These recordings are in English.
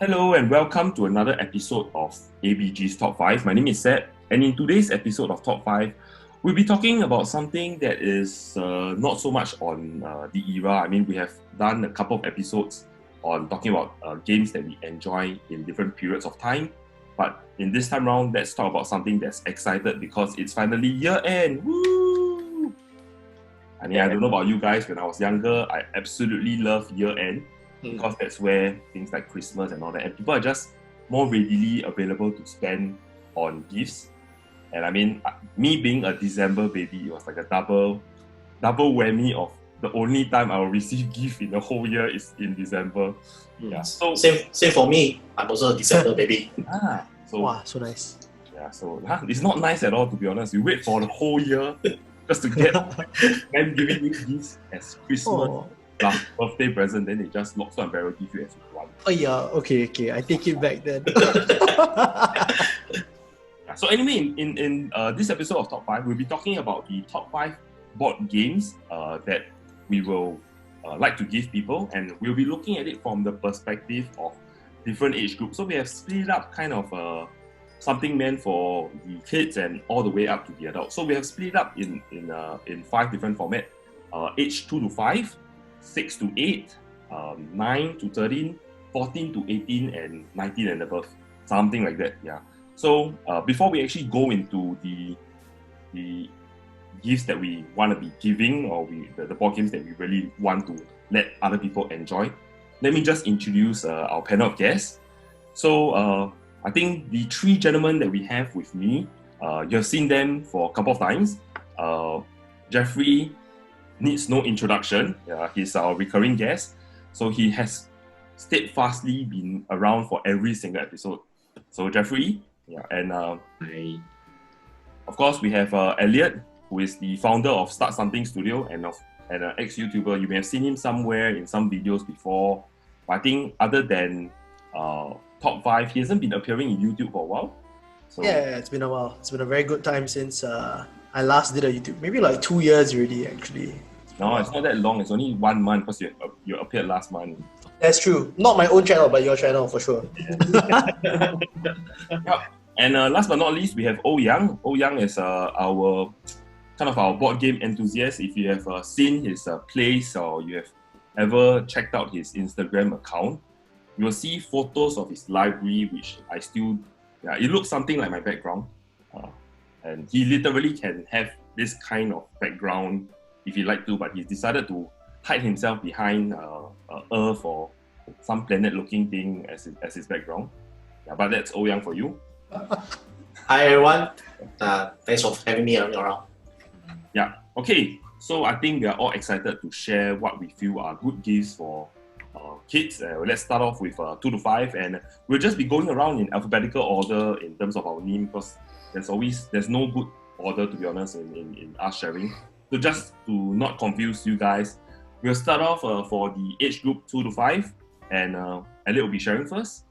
Hello and welcome to another episode of ABG's Top 5. My name is Seth, and in today's episode of Top 5, we'll be talking about something that is not so much on the era. I mean, we have done a couple of episodes on talking about games that we enjoy in different periods of time. But in this time round, let's talk about something that's excited because it's finally year end. Woo! I mean, I don't know about you guys, when I was younger, I absolutely love year end. Because that's where things like Christmas and all that, and people are just more readily available to spend on gifts. And I mean, me being a December baby, it was like a double whammy of the only time I will receive gift in the whole year is in December. Yeah. So same for me. I'm also a December baby. Wow, so nice. Yeah. So it's not nice at all, to be honest. You wait for the whole year just to get them giving you gifts as Christmas. Plus birthday present, then they just lock so and barrel give you as you want. Oh yeah, okay, I take it back then. So anyway, in this episode of Top 5, we'll be talking about the top 5 board games that we will like to give people, and we'll be looking at it from the perspective of different age groups. So we have split up kind of something meant for the kids and all the way up to the adults. So we have split up in 5 different formats: age 2 to 5, 6 to 8, 9 to 13, 14 to 18, and 19 and above. Something like that, yeah. So before we actually go into the gifts that we want to be giving, or the board games that we really want to let other people enjoy, let me just introduce our panel of guests. So I think the 3 gentlemen that we have with me, you've seen them for a couple of times. Geoffrey needs no introduction. He's our recurring guest, so he has steadfastly been around for every single episode. So Geoffrey, and of course we have Elliot, who is the founder of Start Something Studio and an ex-YouTuber. You may have seen him somewhere in some videos before, but I think other than Top 5, he hasn't been appearing in YouTube for a while. So yeah, it's been a while. It's been a very good time since I last did a YouTube. Maybe like 2 years already, actually. No, it's not that long. It's only 1 month because you appeared last month. That's true. Not my own channel, but your channel for sure. Yeah. And last but not least, we have Ouyang. Ouyang is our board game enthusiast. If you have seen his plays, or you have ever checked out his Instagram account, you will see photos of his library, which it looks something like my background. And he literally can have this kind of background if he like to, but he's decided to hide himself behind Earth or some planet-looking thing as his background. Yeah, but that's Ouyang for you. Hi everyone. Thanks for having me around. Yeah. Okay. So I think we are all excited to share what we feel are good gifts for kids. Let's start off with 2 to 5, and we'll just be going around in alphabetical order in terms of our name, because there's no good order, to be honest, in us sharing. So just to not confuse you guys, we'll start off for the age group 2 to 5, and Elliot will be sharing first.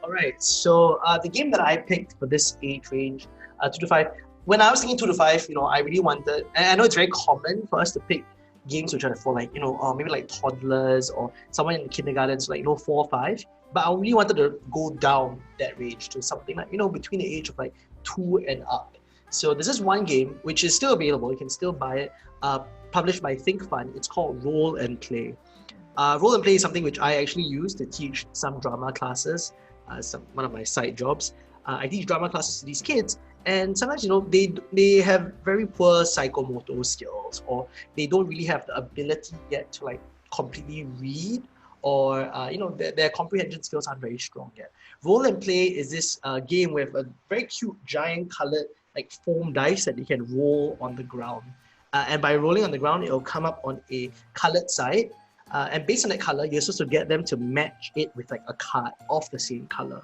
Alright, so the game that I picked for this age range, 2 to 5, when I was thinking 2 to 5, I really wanted, and I know it's very common for us to pick games which are for maybe like toddlers or someone in kindergarten, so 4 or 5. But I really wanted to go down that range to something like, between the age of 2 and up. So this is one game which is still available. You can still buy it. Published by Think Fun. It's called Roll&Play. Roll&Play is something which I actually use to teach some drama classes. One of my side jobs. I teach drama classes to these kids, and sometimes they have very poor psychomotor skills, or they don't really have the ability yet to completely read, or their comprehension skills aren't very strong yet. Roll&Play is this game with a very cute giant colored foam dice that you can roll on the ground, and by rolling on the ground, it will come up on a colored side. And based on that color, you're supposed to get them to match it with a card of the same color.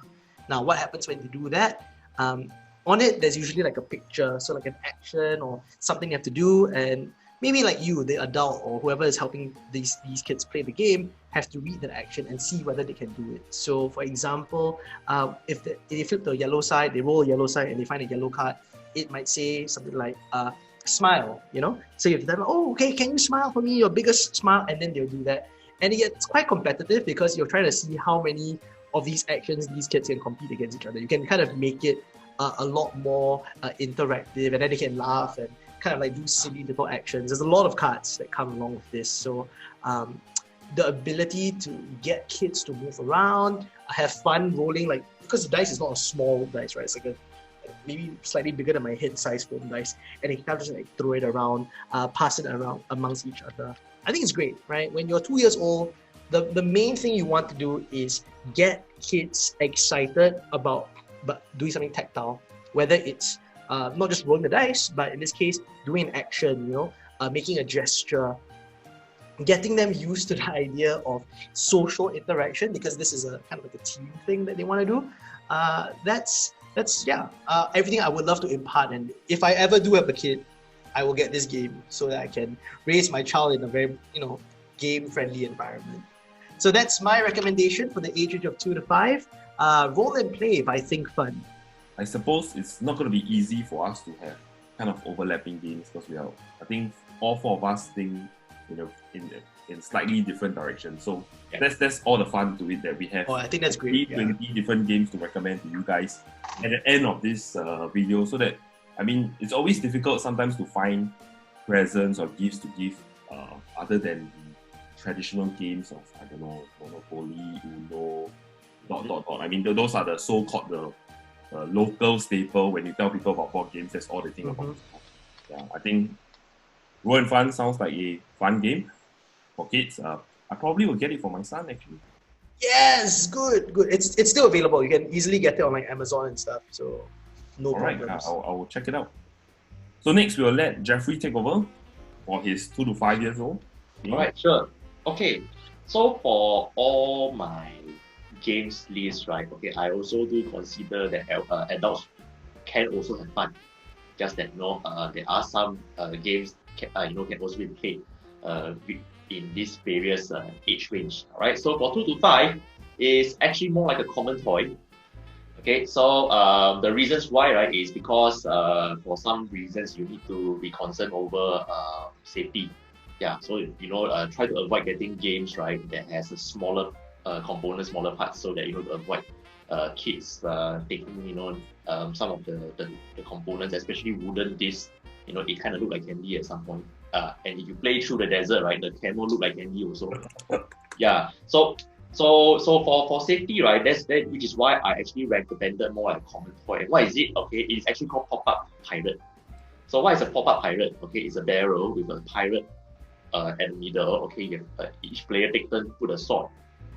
Now, what happens when you do that? On it, there's usually a picture, so an action or something you have to do, and maybe you, the adult, or whoever is helping these kids play the game, have to read that action and see whether they can do it. So, for example, if they flip the yellow side, they roll a yellow side and they find a yellow card, it might say something like, smile, you know? So if they're like, oh, okay, can you smile for me, your biggest smile? And then they'll do that. And it's quite competitive because you're trying to see how many of these actions these kids can compete against each other. You can kind of make it a lot more interactive, and then they can laugh and kind of like do silly little actions. There's a lot of cards that come along with this. So the ability to get kids to move around, have fun rolling, like, because the dice is not a small dice, right? It's like a maybe slightly bigger than my head size foam dice, and you can kind of just like throw it around, pass it around amongst each other. I think it's great, right? When you're 2 years old, the main thing you want to do is get kids excited about doing something tactile, whether it's not just rolling the dice, but in this case, doing an action, you know, making a gesture, getting them used to the idea of social interaction, because this is a kind of like a team thing that they want to do. That's everything I would love to impart. And if I ever do have a kid, I will get this game so that I can raise my child in a very, you know, game-friendly environment. So that's my recommendation for the age range of 2 to 5. Roll&Play by Think Fun. I suppose it's not going to be easy for us to have kind of overlapping games because I think all four of us think, you know, in slightly different directions. So that's all the fun to it that we have. Oh, I think that's great. 20 different games to recommend to you guys at the end of this video, so that, I mean, it's always difficult sometimes to find presents or gifts to give other than the traditional games of, I don't know, Monopoly, Uno, ... I mean, those are the so-called the local staple. When you tell people about board games, that's all they think about. Yeah, I think Roll & Fun sounds like a fun game for kids. I probably will get it for my son, actually. Yes, good. It's still available. You can easily get it on like Amazon and stuff. So no problems. I will check it out. So next we'll let Geoffrey take over for his 2 to 5 years old. All right, sure. Okay, so for all my games list, right? Okay, I also do consider that adults can also have fun. Just that, you know, there are some games can also be played in this various age range. All right, so for 2 to 5 is actually more like a common toy. Okay, so the reasons why, right, is because for some reasons you need to be concerned over safety. Yeah, so you know, try to avoid getting games, right, that has a smaller components, smaller parts, so that, you know, to avoid kids taking, you know, some of the components, especially wooden discs. You know, it kind of look like candy at some point. And if you play through the desert, right, the can will look like candy also. Yeah, so for safety, right, that's which is why I actually recommended more like a common toy. What is it? Okay, it's actually called pop-up pirate. So what is a pop-up pirate? Okay, it's a barrel with a pirate at the middle. Okay, you have, each player take turn put the sword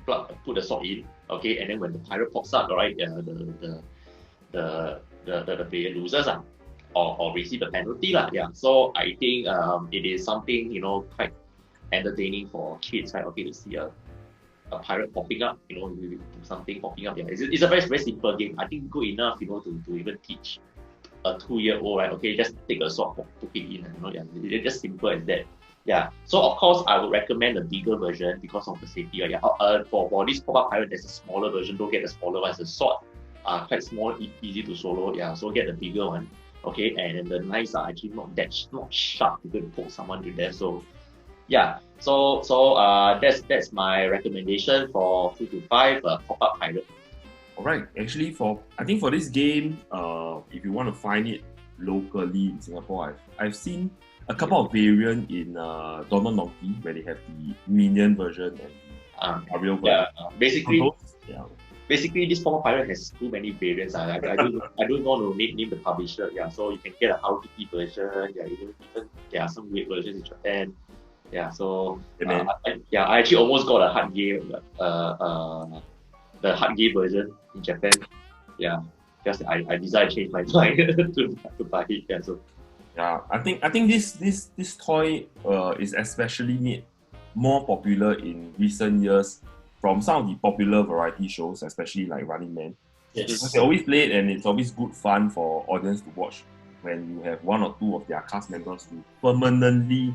in. Okay, and then when the pirate pops up, right, the player loses or receive a penalty lah. Yeah, so I think it is something, you know, quite entertaining for kids, right? Okay, to see a pirate popping up, you know, something popping up. Yeah, it's a very simple game. I think good enough, you know, to even teach a 2-year-old, right? Okay, just take a sword, put it in, you know. Yeah, it's just simple as that. Yeah, so of course I would recommend a bigger version because of the safety. Yeah, for this pop-up pirate, there's a smaller version. Don't get the smaller one. It's a sword, quite small, easy to solo. Yeah, so get the bigger one. Okay, and the knives are actually not sharp. You can poke someone with them. So yeah, so that's my recommendation for 2 to 5 pop-up pirate. All right, actually, I think for this game, if you want to find it locally in Singapore, I've seen a couple of variants in Don Donkey, where they have the minion version and the real version. Yeah, basically this pop-up pirate has too many variants. I don't want to name the publisher. Yeah, so you can get a Hello Kitty version. Yeah, even there are some weird versions in Japan. Yeah, so I actually almost got a hard game, the hard game version in Japan. Yeah, just I decided to change my mind to buy it. Yeah, so. Yeah, I think this toy is especially made more popular in recent years from some of the popular variety shows, especially like Running Man. Yes. Because they always play it, and it's always good fun for audience to watch when you have 1 or 2 of their cast members who permanently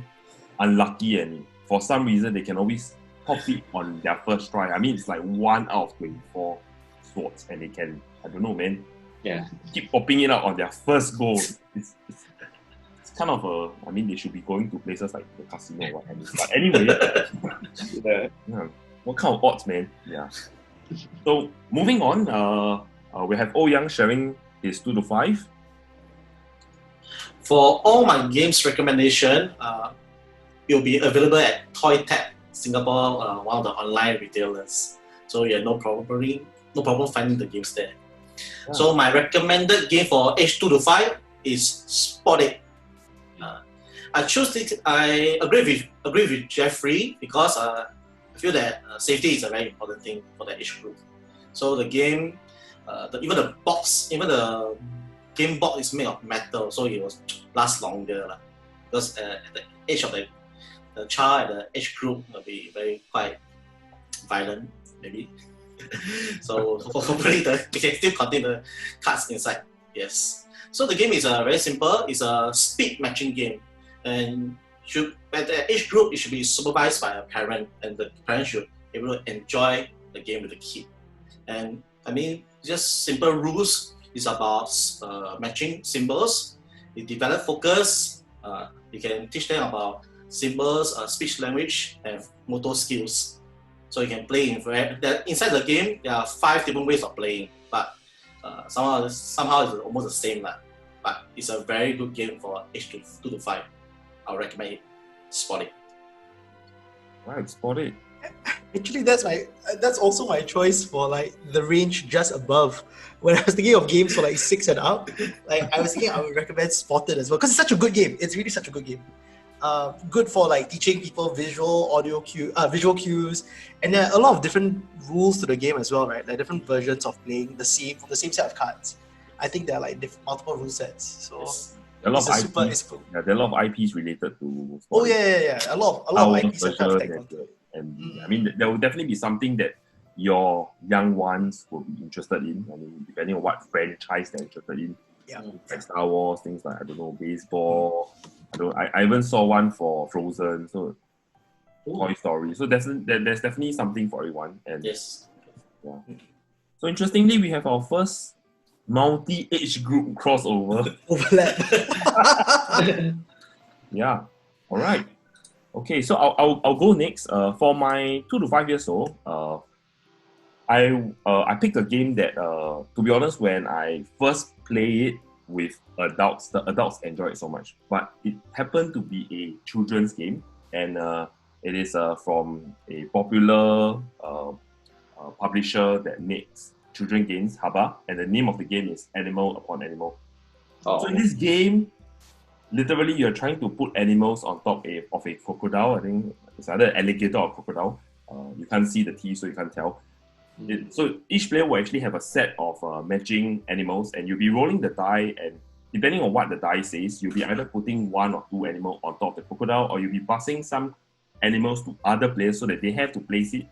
unlucky, and for some reason they can always pop it on their first try. I mean, it's like 1 out of 24 swords, and they can, I don't know, man. Yeah. Keep popping it out on their first go. It's kind of I mean, they should be going to places like the casino or what have you. But anyway, yeah, what kind of odds, man? Yeah. So moving on, we have Ouyang sharing his 2 to 5. For all my games recommendation, it will be available at Toy Tap Singapore, one of the online retailers. So you have no problem finding the games there. Yeah. So my recommended game for age 2 to 5 is Spot It. I choose it. I agree with Geoffrey because I feel that safety is a very important thing for the age group. So the game, even the game box is made of metal, so it will last longer. Because at the age of the child, the age group will be quite violent, maybe. So hopefully we can still contain the cards inside. Yes. So the game is very simple. It's a speed matching game, and at the age group it should be supervised by a parent, and the parent should be able to enjoy the game with the kid. And I mean, just simple rules. It's about matching symbols. You develop focus. You can teach them about symbols, speech language, and motor skills. So you can play inside the game. There are 5 different ways of playing, but somehow it's almost the same. But it's a very good game for age 2 to 5. I would recommend it. Spot It. Right, Spot It. Actually, that's also my choice for like the range just above. When I was thinking of games for like 6 and up, like I was thinking I would recommend Spotted as well because it's such a good game. It's really such a good game. Good for like teaching people visual cues, and there are a lot of different rules to the game as well, right? Like different versions of playing the same set of cards. I think there are like multiple rule sets. So Yes. A lot of super. IPs. Yeah, there are a lot of IPs related to. Oh yeah. A lot of IPs are kind of tagged onto it. And I mean, there will definitely be something that your young ones will be interested in. I mean, depending on what franchise they're interested in. Yeah. Like Star Wars, things like, I don't know, baseball. I even saw one for Frozen, so Toy Story. So there's definitely something for everyone. And Yes. yeah. So interestingly, we have our first multi-age group crossover. Overlap. Yeah. All right. Okay, so I'll go next. For my 2 to 5 years old, I picked a game that, to be honest, when I first play it with adults, the adults enjoy it so much. But it happened to be a children's game, and it is from a popular publisher that makes children games, Haba, and the name of the game is Animal Upon Animal. Oh. So in this game, literally you're trying to put animals on top of a crocodile. I think it's either alligator or crocodile. You can't see the teeth, so you can't tell. So each player will actually have a set of matching animals, and you'll be rolling the die, and depending on what the die says, you'll be either putting 1 or 2 animals on top of the crocodile, or you'll be passing some animals to other players so that they have to place it.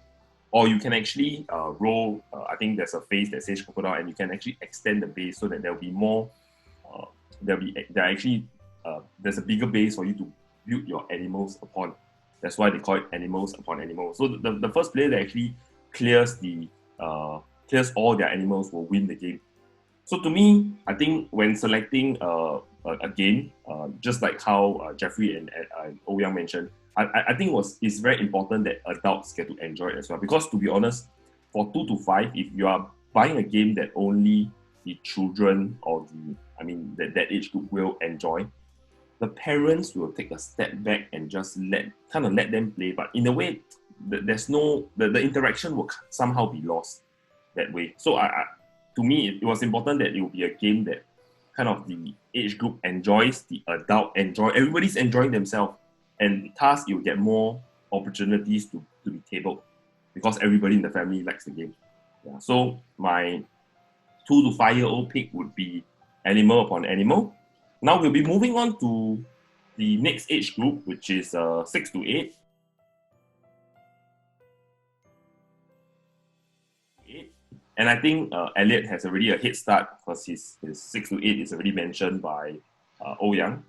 Or you can actually roll, I think there's a phase that says crocodile, and you can actually extend the base so that there'll be more, there's a bigger base for you to build your animals upon. That's why they call it Animals Upon Animals. So the first player that actually clears all their animals will win the game. So to me, I think when selecting a game, just like how Geoffrey and Ouyang mentioned, I think it's very important that adults get to enjoy it as well. Because to be honest, for 2 to 5, if you are buying a game that only the children or that age group will enjoy, the parents will take a step back and just let them play. But in a way, the interaction will somehow be lost that way. So to me, it was important that it will be a game that kind of the age group enjoys, the adult enjoy, everybody's enjoying themselves, and thus you'll get more opportunities to be tabled because everybody in the family likes the game. Yeah. So my 2 to 5 year old pick would be Animal Upon Animal. Now we'll be moving on to the next age group, which is 6 to 8. And I think Elliot has already a head start because his 6 to 8 is already mentioned by Ouyang.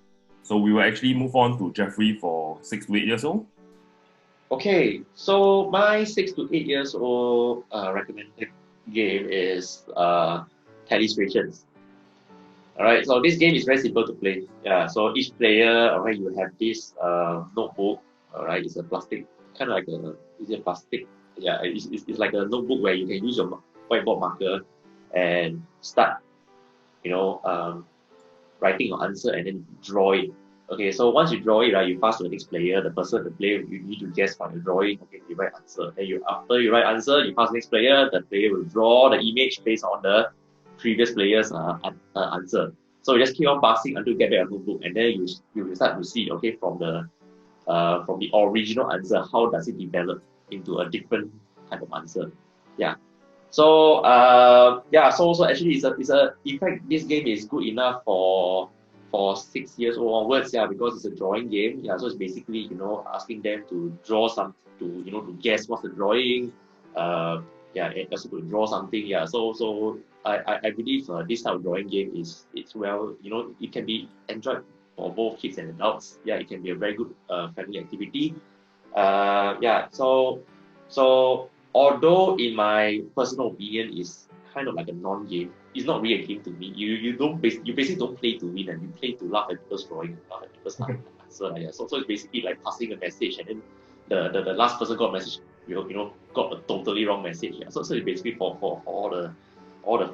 So we will actually move on to Geoffrey for 6 to 8 years old. Okay, so my 6 to 8 years old recommended game is Tennis Rations. Alright, so this game is very simple to play. Yeah, so each player, alright, you have this notebook. Alright, it's a plastic, kind of like is it plastic? Yeah, it's like a notebook where you can use your whiteboard marker and start, you know, writing your answer and then draw it. Okay, so once you draw it, right, you pass to the next player. The player, you need to guess from the drawing. Okay, you write answer. Then after you write answer, you pass the next player. The player will draw the image based on the previous player's answer. So you just keep on passing until you get back a notebook, and then you will start to see, okay, from the original answer, how does it develop into a different type of answer? Yeah. So so actually it's a in fact this game is good enough for 6 years old onwards, because it's a drawing game. Yeah, so it's basically, asking them to draw to guess what's the drawing. And also to draw something. Yeah, so I believe this type of drawing game it's well, it can be enjoyed for both kids and adults. Yeah, it can be a very good family activity. So although in my personal opinion is kind of like a non-game, it's not really a game to me. You basically don't play to win, and you play to laugh at people's drawing, laugh at people's answer. So it's basically like passing a message, and then the last person got a message, got a totally wrong message. Yeah. So it's basically for all the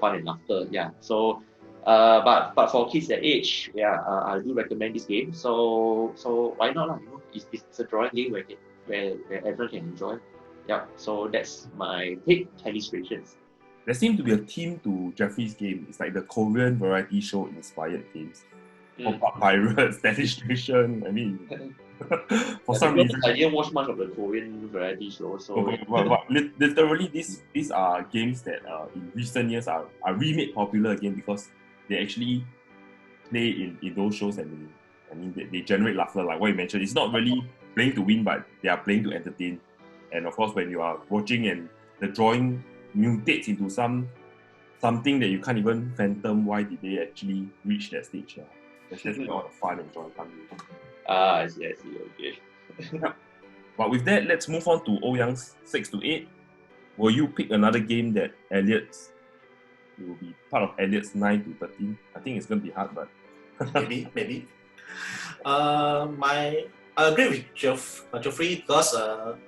fun and laughter. Yeah. So but for kids that age, I do recommend this game. So why not lah? It's a drawing game where everyone can enjoy. Yeah. So that's my take. Illustrations. There seems to be a theme to Geoffrey's game. It's like the Korean variety show inspired games. Pop-up pirates, illustration. I mean, for some reason, I didn't watch much of the Korean variety show. So, but literally, these are games that in recent years are remade popular again because they actually play in those shows, and they generate laughter. Like what you mentioned, it's not really playing to win, but they are playing to entertain. And of course, when you are watching and the drawing mutates into something that you can't even fathom why did they actually reach that stage. That's where all the fun and joy comes in. I see, okay. But with that, let's move on to Ouyang's 6 to 8. Will you pick another game that you will be part of Elliot's 9 to 13? I think it's going to be hard, but... maybe. I agree with Geoffrey because at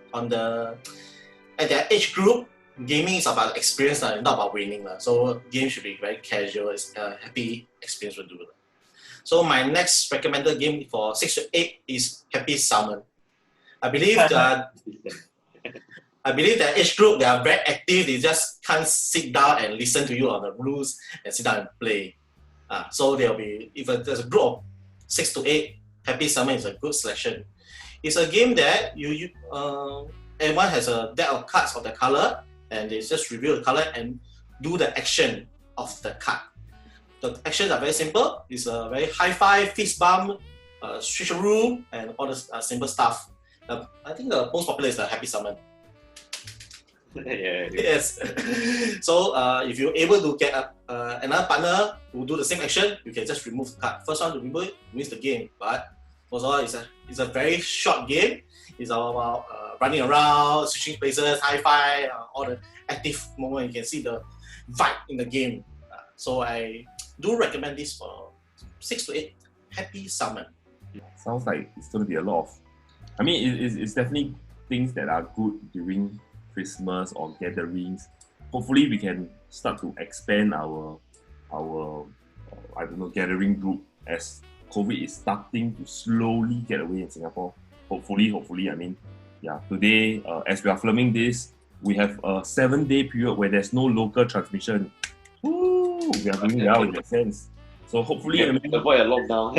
their age group, gaming is about experience, not about winning. So games should be very casual. It's a happy experience to do. So my next recommended game for 6 to 8 is Happy Summon. I believe that age group, they are very active. They just can't sit down and listen to you on the rules and sit down and play. So there'll be, if there's a group of 6 to 8, Happy Summon is a good selection. It's a game that everyone has a deck of cards of the color, and they just reveal the color and do the action of the card. The actions are very simple. It's a very hi-fi, fist bump, switcheroo, and all the simple stuff. I think the most popular is the Happy Summon. Yeah. Yes. So if you're able to get another partner who do the same action, you can just remove the card. First one to remove it wins the game. But also it's a very short game. It's all about running around, switching places, hi-fi, all the active moment. You can see the vibe in the game. So I do recommend this for 6 to 8, Happy Summon. Sounds like it's going to be a lot of... I mean, it's definitely things that are good during Christmas or gatherings. Hopefully, we can start to expand our gathering group as COVID is starting to slowly get away in Singapore. Hopefully, I mean, today, as we are filming this, we have a 7-day period where there's no local transmission. Woo! We are doing well in that sense. So hopefully, avoid a lockdown.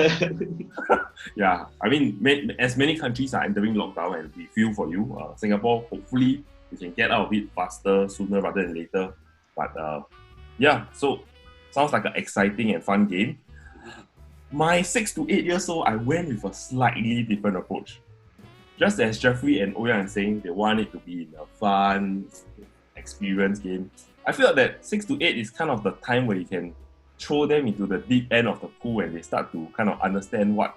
I mean, as many countries are entering lockdown, and we feel for you, Singapore, hopefully we can get out of it faster, sooner rather than later. But so sounds like an exciting and fun game. My 6 to 8 years old, I went with a slightly different approach. Just as Geoffrey and Ouyang are saying, they want it to be a fun experience game. I feel that 6 to 8 is kind of the time where you can throw them into the deep end of the pool and they start to kind of understand what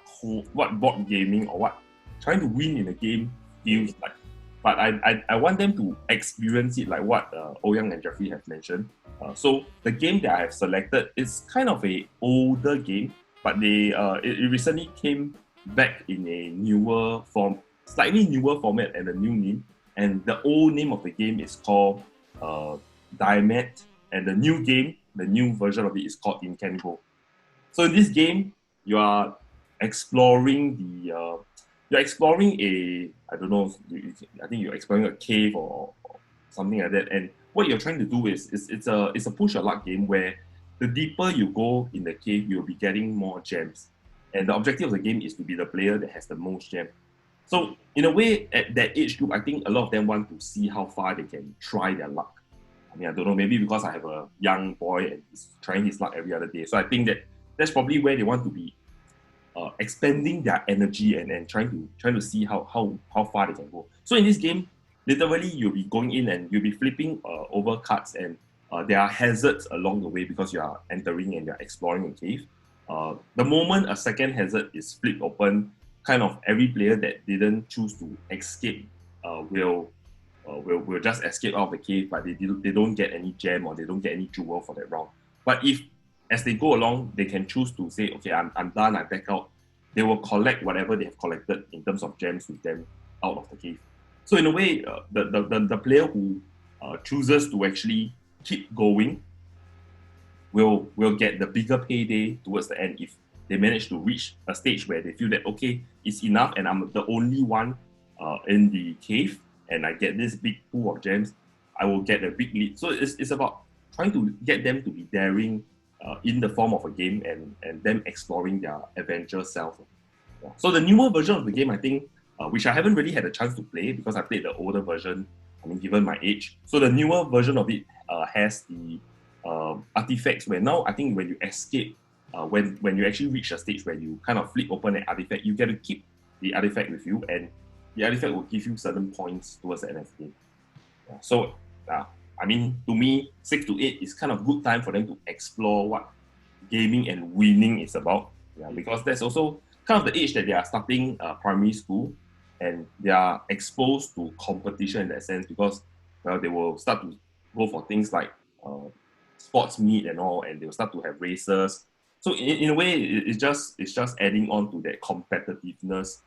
board gaming or what trying to win in a game feels like. but I want them to experience it like what Ouyang and Geoffrey have mentioned. So the game that I have selected is kind of a older game, but it recently came back in a newer form, slightly newer format and a new name. And the old name of the game is called Diamet, and the new game, the new version of it is called In Can Go. So in this game, you are exploring you're exploring I don't know, I think you're exploring a cave or something like that. And what you're trying to do is it's a push your luck game where the deeper you go in the cave, you'll be getting more gems. And the objective of the game is to be the player that has the most gems. So in a way, at that age group, I think a lot of them want to see how far they can try their luck. I mean, I don't know, maybe because I have a young boy and he's trying his luck every other day. So I think that's probably where they want to be expending their energy and trying to see how far they can go. So in this game, literally you'll be going in and you'll be flipping over cards, and there are hazards along the way because you are entering and you're exploring a cave. The moment a second hazard is flipped open, kind of every player that didn't choose to escape will just escape out of the cave, but they don't get any gem or they don't get any jewel for that round. But if as they go along, they can choose to say, okay, I'm done, I back out. They will collect whatever they have collected in terms of gems with them out of the cave. So in a way, the player who chooses to actually keep going will get the bigger payday towards the end if they manage to reach a stage where they feel that, okay, it's enough and I'm the only one in the cave and I get this big pool of gems, I will get a big lead. So it's about trying to get them to be daring in the form of a game and them exploring their adventure self. Yeah. So the newer version of the game, I think, which I haven't really had a chance to play because I played the older version, I mean, given my age. So the newer version of it has the artifacts where now I think when you escape, when you actually reach a stage where you kind of flip open an artifact, you get to keep the artifact with you, and the artifact will give you certain points towards the end of the game. Yeah. So I mean, to me, 6 to 8 is kind of good time for them to explore what gaming and winning is about. Yeah, because that's also kind of the age that they are starting primary school, and they are exposed to competition in that sense because they will start to go for things like sports meet and all, and they'll start to have races. So in a way, it's just adding on to that competitiveness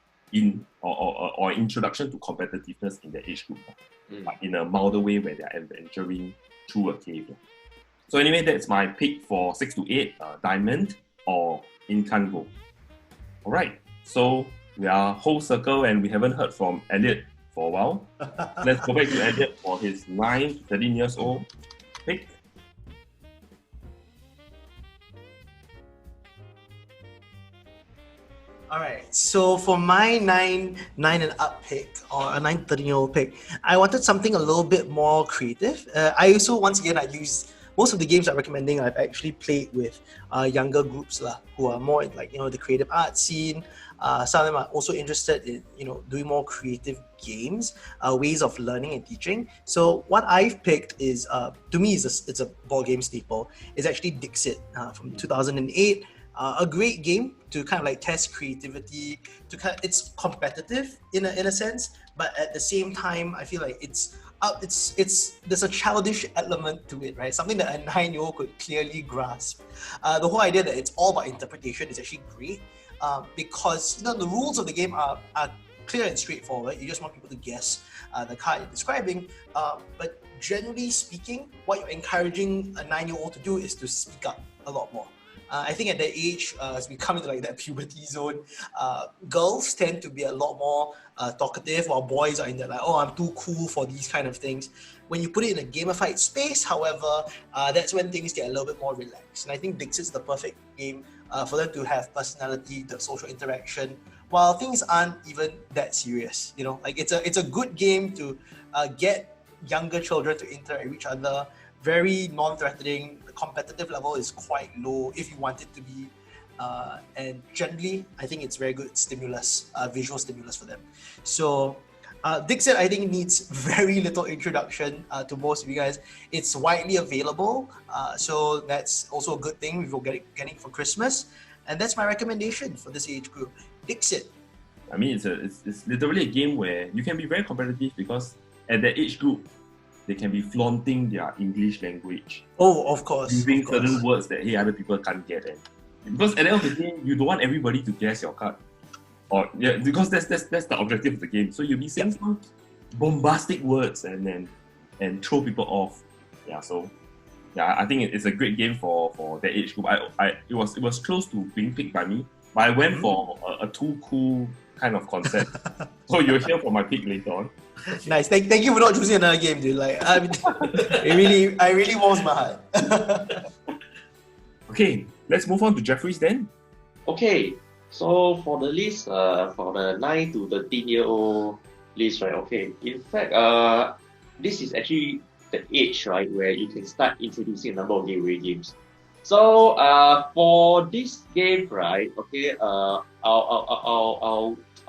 or introduction to competitiveness in the age group. But in a milder way where they're adventuring through a cave. So anyway, that's my pick for 6 to 8, Diamond or In Can Go. Alright, so we are whole circle and we haven't heard from Elliot for a while. Let's go back to Elliot for his 9 to 13 years old pick. Alright, so for my 9 and up pick, or a 9 to 13-year-old pick, I wanted something a little bit more creative. I also, once again, I used most of the games I'm recommending, I've actually played with younger groups who are more in, like, the creative art scene. Some of them are also interested in, doing more creative games, ways of learning and teaching. So what I've picked is, to me, it's a board game staple. It's actually Dixit from 2008. A great game to kind of like test creativity. It's competitive in a sense, but at the same time, I feel like there's a childish element to it, right? Something that a 9-year-old could clearly grasp. The whole idea that it's all about interpretation is actually great because the rules of the game are clear and straightforward. You just want people to guess the card you're describing, but generally speaking, what you're encouraging a 9-year-old to do is to speak up a lot more. I think at that age, as we come into like that puberty zone, girls tend to be a lot more talkative, while boys are in there like, oh, I'm too cool for these kind of things. When you put it in a gamified space, however, that's when things get a little bit more relaxed. And I think Dixit's the perfect game for them to have personality, the social interaction, while things aren't even that serious. Like it's a good game to get younger children to interact with each other. Very non-threatening. The competitive level is quite low if you want it to be, and generally I think it's very good stimulus, visual stimulus for them. So Dixit, I think, needs very little introduction to most of you guys. It's widely available, so that's also a good thing. We will get it for Christmas, and that's my recommendation for this age group, Dixit. I mean, it's literally a game where you can be very competitive because at that age group, they can be flaunting their English language, Oh, of course. using of course. certain words that hey other people can't get. And because at the end of the day, you don't want everybody to guess your card, or yeah, because that's the objective of the game. So you'll be saying some bombastic words and throw people off. Yeah, so yeah, I think it's a great game for that age group. It was close to being picked by me, but I went for a too cool kind of concept. So you'll hear from my pick later on. Nice. Thank you for not choosing another game, dude. Like, I mean, I really warms my heart. Okay, let's move on to Geoffrey's then. Okay, so for the list, for the 9 to 13-year-old list, right? Okay, in fact, this is actually the age, right, where you can start introducing a number of gateway games. So, for this game, right? Okay, I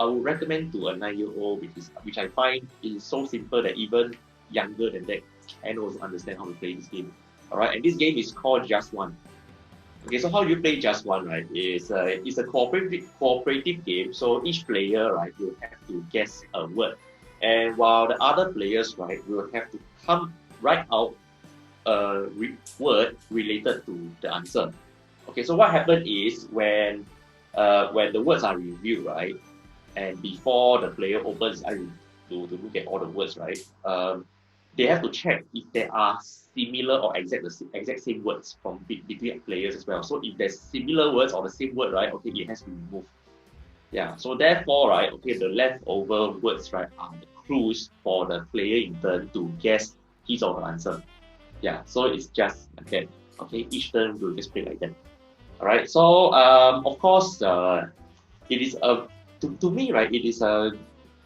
would recommend to a 9-year-old, which I find is so simple that even younger than that can also understand how to play this game. All right, and this game is called Just One. Okay, so how you play Just One, right? It's a cooperative game. So each player, right, will have to guess a word, and while the other players, right, will have to write out a word related to the answer. Okay, so what happens is when the words are reviewed, right, and before the player opens his eye to look at all the words, right, they have to check if there are similar or exact same words from between players as well. So if there's similar words or the same word, right, okay, it has to be removed. Yeah, so therefore, right, okay, the leftover words, right, are the clues for the player in turn to guess his or her answer. Yeah, so it's just like that. Okay, each turn we'll just play like that. All right, so of course, it is to me, right, it is a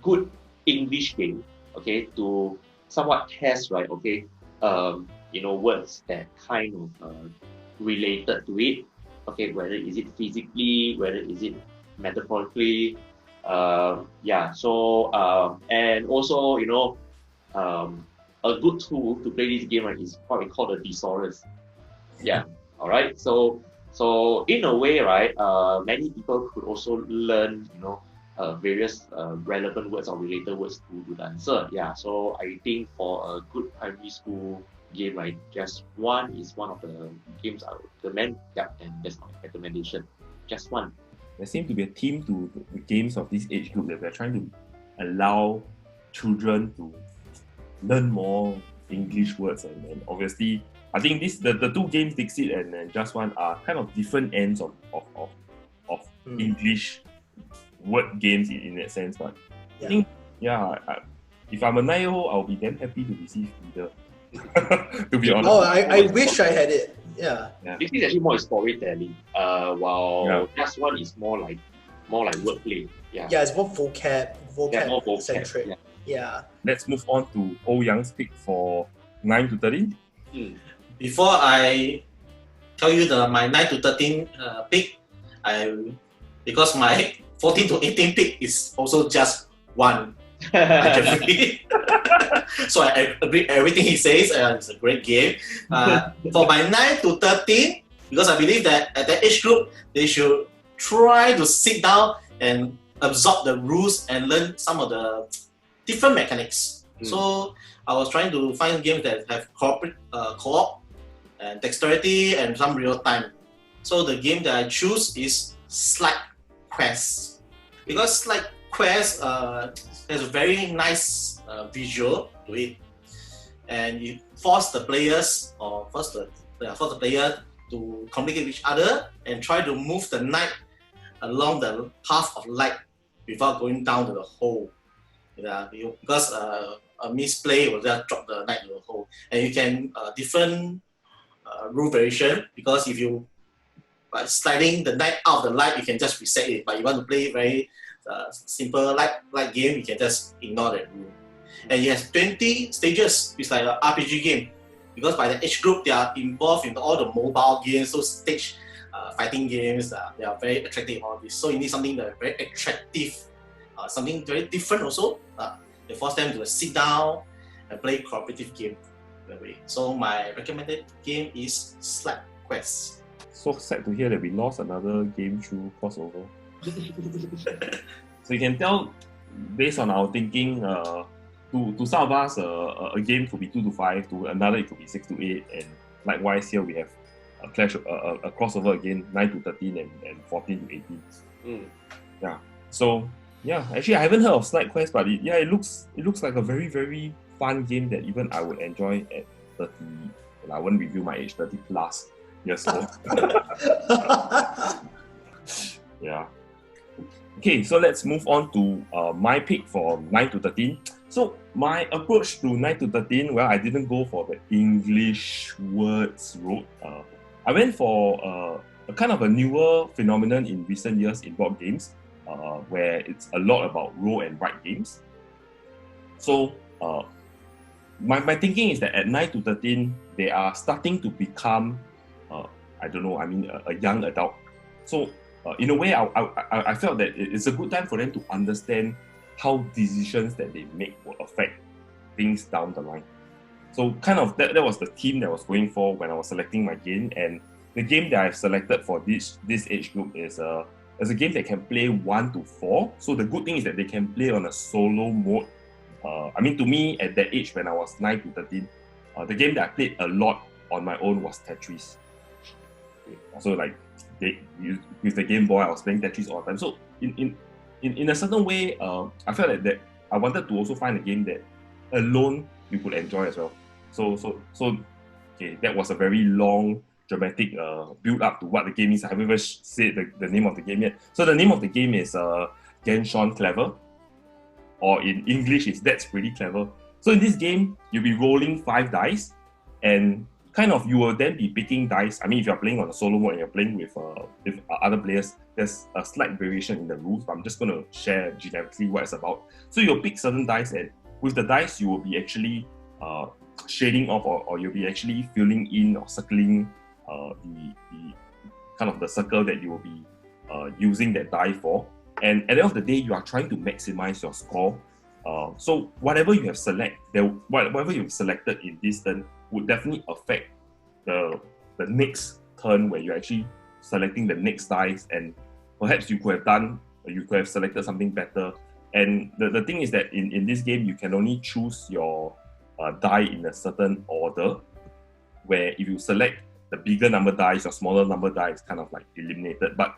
good English game. Okay, to somewhat test, right, okay, words that kind of related to it. Okay, whether is it physically, whether is it metaphorically, yeah. So and also, a good tool to play this game, right, is what we call the thesaurus. Yeah. All right. So in a way, right, many people could also learn, various relevant words or related words to the answer. Yeah. So I think for a good primary school game, right, Just One is one of the games I would recommend. Yeah, and that's my recommendation. Just One. There seems to be a theme to the games of this age group that we're trying to allow children to learn more English words, and obviously I think the two games, Dixit and Just One, are kind of different ends of English word games in that sense. But I think if I'm a 9-year-old, I'll be damn happy to receive either. To be honest. Oh, I wish I had it. Yeah. This is actually more storytelling. While Just One is more like wordplay. Yeah. Yeah, it's more vocab centric. Yeah. Let's move on to Ouyang's pick for 9 to 13. Before I tell you my 9 to 13 pick, because my 14 to 18 pick is also Just One. So I agree everything he says. It's a great game. For my 9 to 13, because I believe that at that age group, they should try to sit down and absorb the rules and learn some of the different mechanics. So I was trying to find games that have co-op and dexterity and some real time. So the game that I choose is Slide Quest. Because Slide Quest has a very nice visual to it, and you force the players force the player to communicate with each other and try to move the knight along the path of light without going down to the hole. Because a misplay will just drop the knight to the hole, and you can different rule variation, because if you by sliding the knight out of the light, you can just reset it. But you want to play very simple light game, you can just ignore that rule. And it has 20 stages. It's like an RPG game, because by the age group they are involved in all the mobile games, so stage fighting games. They are very attractive, all this. So you need something that is very attractive, something very different also. They force them to sit down and play cooperative game. So my recommended game is Slide Quest. So sad to hear that we lost another game through crossover. So you can tell, based on our thinking, to some of us, a game could be 2 to 5, to another it could be 6 to 8, and likewise here we have a clash, a crossover again, 9 to 13 and 14 to 18. Yeah. So yeah, actually I haven't heard of Slide Quest, but it looks like a very, very fun game that even I would enjoy at 30. And I won't review my age, 30 plus years old. Yeah. Okay, so let's move on to my pick for 9 to 13. So my approach to 9 to 13, well, I didn't go for the English words route. I went for a kind of a newer phenomenon in recent years in board games, where it's a lot about roll and write games. So my thinking is that at 9 to 13, they are starting to become, I don't know, I mean, a young adult. So in a way, I felt that it's a good time for them to understand how decisions that they make will affect things down the line. So kind of that was the theme that I was going for when I was selecting my game. And the game that I've selected for this age group is a game that can play 1 to 4. So the good thing is that they can play on a solo mode. I mean, to me, at that age when I was 9 to 13, the game that I played a lot on my own was Tetris. So like with the Game Boy, I was playing Tetris all the time. So in a certain way, I felt that I wanted to also find a game that alone you could enjoy as well. So okay, that was a very long, dramatic build up to what the game is. I haven't even said the name of the game yet. So the name of the game is Genshin Clever, or in English is That's Pretty Clever. So in this game, you'll be rolling 5 dice, and kind of you will then be picking dice. I mean, if you're playing on a solo mode and you're playing with other players, there's a slight variation in the rules, but I'm just going to share generically what it's about. So you'll pick certain dice, and with the dice, you will be actually shading off, or you'll be actually filling in or circling the kind of the circle that you will be using that die for. And at the end of the day, you are trying to maximize your score. So whatever you have whatever you've selected in this turn would definitely affect the next turn where you're actually selecting the next dice, and perhaps you could have selected something better. And the thing is that in this game, you can only choose your die in a certain order, where if you select the bigger number dice, your smaller number die is kind of like eliminated. But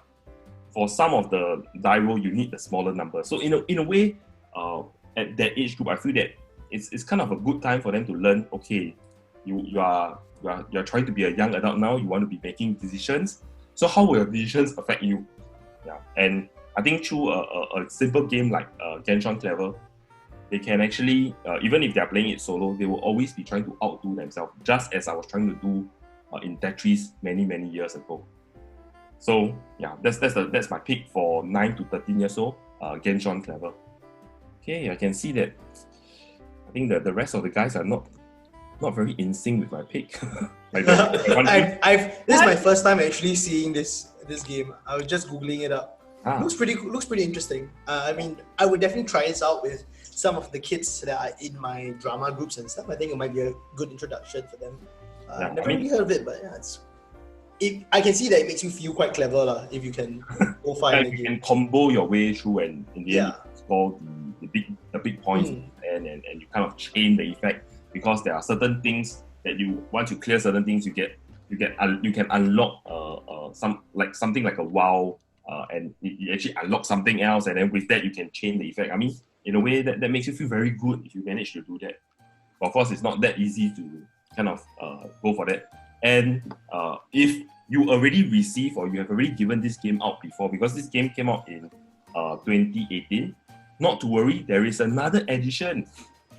for some of the die roll, you need the smaller number. So in a way, at that age group, I feel that it's kind of a good time for them to learn. Okay, you're trying to be a young adult now. You want to be making decisions. So how will your decisions affect you? Yeah, and I think through a simple game like Genshin Clever, they can actually, even if they're playing it solo, they will always be trying to outdo themselves, just as I was trying to do in Tetris many years ago. So yeah, that's my pick for 9 to 13 years old, Genshin Clever. Okay, I can see that. I think that the rest of the guys are not very in sync with my pick. This is my first time actually seeing this game. I was just googling it up. Looks pretty interesting. I mean, I would definitely try this out with some of the kids that are in my drama groups and stuff. I think it might be a good introduction for them. Never really heard of it, but yeah, I can see that it makes you feel quite clever if you can go find the game. You can combo your way through, and in the end score the big points, and you kind of chain the effect, because there are certain things that once you clear certain things, you can unlock something like a wow, and you actually unlock something else, and then with that you can chain the effect. I mean, in a way that makes you feel very good if you manage to do that. But of course, it's not that easy to kind of go for that. And if you already receive, or you have already given this game out before, because this game came out in 2018, not to worry, there is another edition,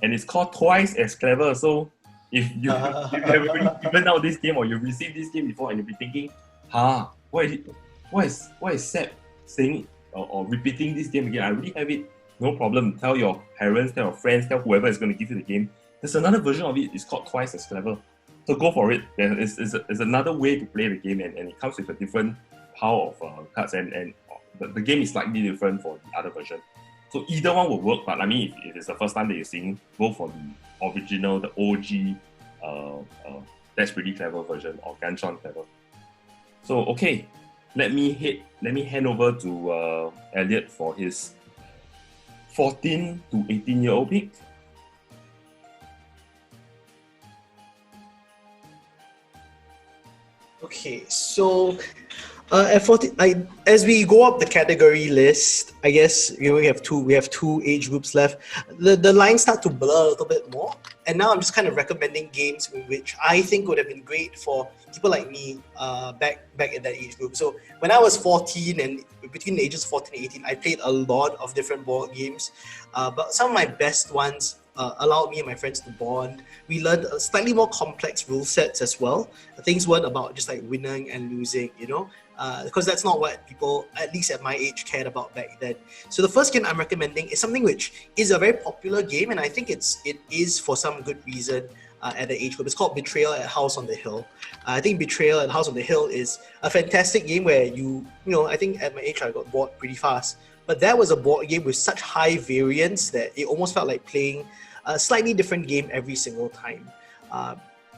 and it's called Twice as Clever. So if you have already given out this game, or you've received this game before, and you'll be thinking, why is Seb saying or repeating this game again? I already have it. No problem. Tell your parents, tell your friends, tell whoever is going to give you the game. There's another version of it. It's called Twice as Clever. So go for it. It's another way to play the game, and it comes with a different pile of cards, and the game is slightly different for the other version. So either one will work, but I mean, if it's the first time that you're seeing, go for the original, the OG, That's Pretty Clever version, or Genshin Clever. So okay, let me hand over to Elliot for his 14 to 18-year-old pick. Okay, so at 14, as we go up the category list, I guess we have two age groups left. The lines start to blur a little bit more, and now I'm just kind of recommending games which I think would have been great for people like me back in that age group. So when I was 14 and between the ages of 14 and 18, I played a lot of different board games, but some of my best ones allowed me and my friends to bond. We learned slightly more complex rule sets as well. Things weren't about just like winning and losing, because that's not what people, at least at my age, cared about back then. So the first game I'm recommending is something which is a very popular game, and I think it is for some good reason at the age group. It's called Betrayal at House on the Hill. I think Betrayal at House on the Hill is a fantastic game where I think at my age I got bored pretty fast. But that was a board game with such high variance that it almost felt like playing a slightly different game every single time.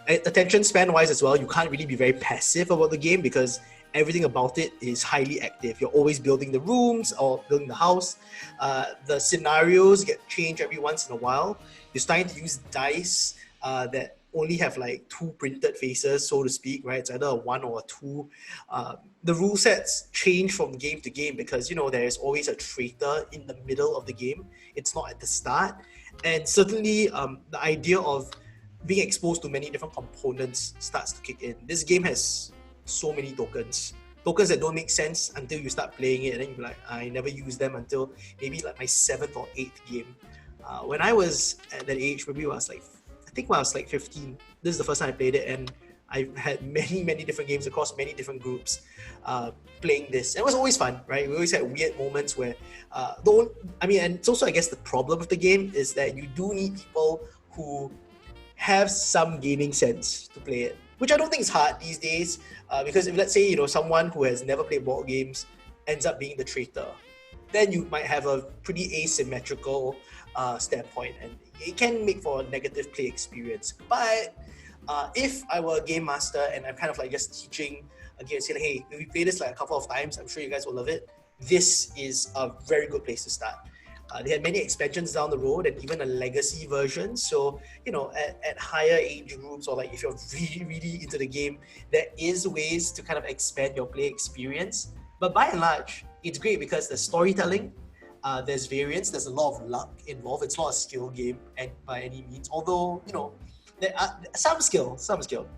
Attention span wise as well, you can't really be very passive about the game because everything about it is highly active. You're always building the rooms or building the house. The scenarios get changed every once in a while. You're starting to use dice that only have like two printed faces, so to speak, right? It's either a 1 or a 2. The rule sets change from game to game because, there's always a traitor in the middle of the game. It's not at the start. And certainly the idea of being exposed to many different components starts to kick in. This game has so many tokens that don't make sense until you start playing it, and then you're like, I never use them until maybe like my 7th or 8th game. When I was at that age, maybe when I was like 15, this is the first time I played it, and I had many different games across many different groups playing this. And it was always fun, right? We always had weird moments where, and it's also, I guess, the problem with the game is that you do need people who have some gaming sense to play it, which I don't think is hard these days, because if, let's say, someone who has never played board games ends up being the traitor, then you might have a pretty asymmetrical standpoint, and it can make for a negative play experience. But if I were a game master and I'm kind of like just teaching a game, saying, hey, if we play this like a couple of times, I'm sure you guys will love it, this is a very good place to start. They had many expansions down the road and even a legacy version. So, at higher age groups, or like if you're really into the game, there is ways to kind of expand your play experience. But by and large, it's great because there's storytelling, there's variance, there's a lot of luck involved. It's not a skill game by any means, although, there are some skill,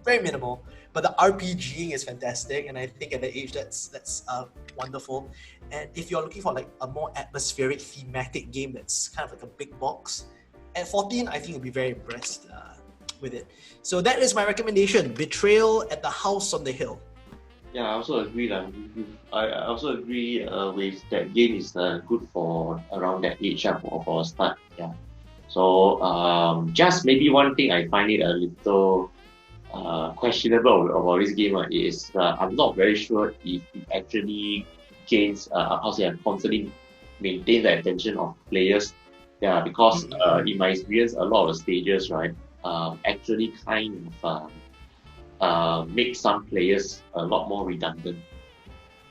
very minimal. But the RPGing is fantastic, and I think at that age that's wonderful. And if you're looking for like a more atmospheric, thematic game that's kind of like a big box, at 14, I think you'll be very impressed with it. So that is my recommendation: Betrayal at the House on the Hill. Yeah, I also agree. I also agree with that game is good for around that age for a start. Yeah. So just maybe one thing I find it a little questionable about this game is I'm not very sure if it actually gains constantly maintain the attention of players. Yeah, because in my experience, a lot of the stages, right, actually kind of make some players a lot more redundant.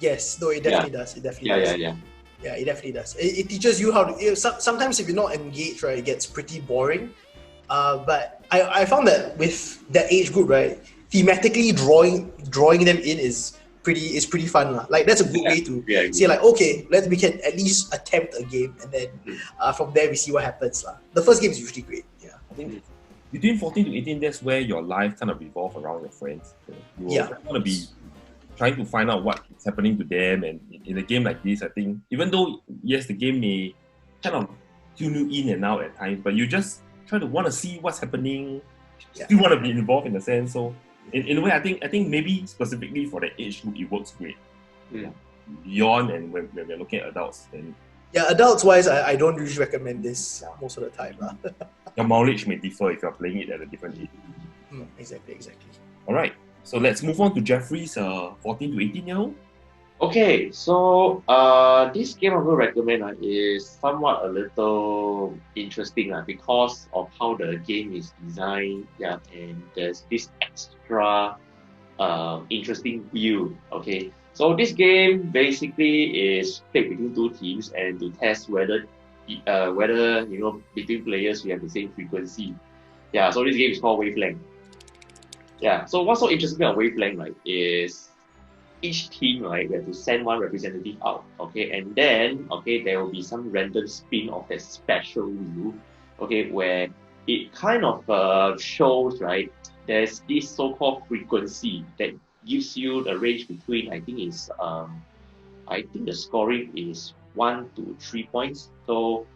Yes, no, it definitely does. It definitely does. Yeah, it definitely does. It teaches you how to. Sometimes if you're not engaged, right, it gets pretty boring. But I found that with that age group, right, thematically drawing them in is pretty fun. Like that's a good way to say like, okay, we can at least attempt a game, and then from there we see what happens. The first game is usually great. Yeah, I think. Between 14 to 18, that's where your life kind of revolves around your friends. You want to be trying to find out what is happening to them, and in a game like this, I think even though yes, the game may kind of tune you in and out at times, but you just try to want to see what's happening. Still want to be involved in a sense. So in a way, I think maybe specifically for the age group, it works great. Yeah. Beyond and when we're looking at adults, then adults wise, I don't usually recommend this most of the time. Your mileage may differ if you're playing it at a different age. Exactly. All right. So let's move on to Geoffrey's 14 to 18-year-old. Okay, so this game I'm going to recommend is somewhat a little interesting because of how the game is designed. Yeah, and there's this extra interesting view. Okay, so this game basically is played between two teams and to test whether whether between players we have the same frequency. Yeah, so this game is called Wavelength. Yeah, so what's so interesting about Wavelength, right, is each team, right, we have to send one representative out, okay, and then, okay, there will be some random spin of that special wheel, okay, where it kind of shows, right, there's this so-called frequency that gives you the range between, I think the scoring is 1 to 3 points. So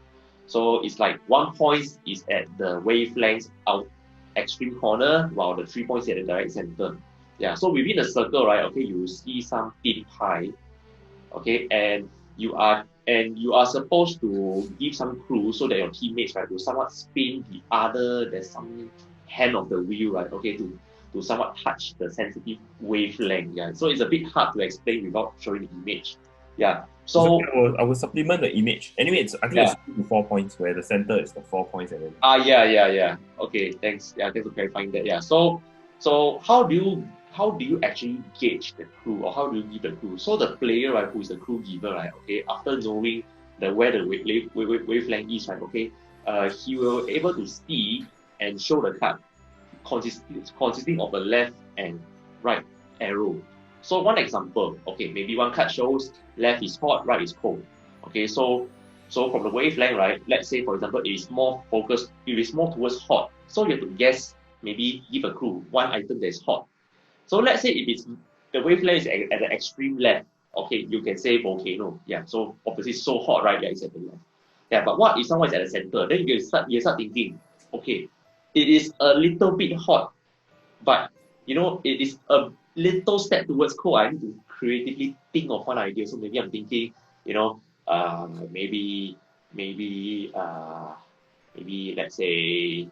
it's like 1 point is at the wavelength out extreme corner, while the 3 points at the direct center. Yeah, so within the circle, right, okay, you will see some thin pie, okay, and you are supposed to give some clues so that your teammates, right, will somewhat spin there's some hand of the wheel, right, okay, to somewhat touch the sensitive wavelength. Yeah, so it's a bit hard to explain without showing the image. Yeah, so I will supplement the image. Anyway, I think it's 2 to 4 points, where the center is the 4 points, and then yeah. Okay, thanks. Yeah, thanks for clarifying that. Yeah, so how do you actually gauge the clue, or how do you give the clue? So the player, right, who is the clue giver, right, okay, after knowing where the wavelength is, right, okay, he will able to see and show the card consisting of a left and right arrow. So one example, okay, maybe one card shows left is hot, right is cold. Okay, so from the wavelength, right, let's say for example it is more towards hot. So you have to guess, maybe give a clue, one item that is hot. So let's say if it's the wavelength is at the extreme left, okay, you can say volcano. Yeah, so obviously it's so hot, right? Yeah, it's at the left. Yeah, but what if someone is at the center? Then you start thinking, okay, it is a little bit hot, but it is a little step towards cold. I need to creatively think of one idea. So maybe I'm thinking, maybe let's say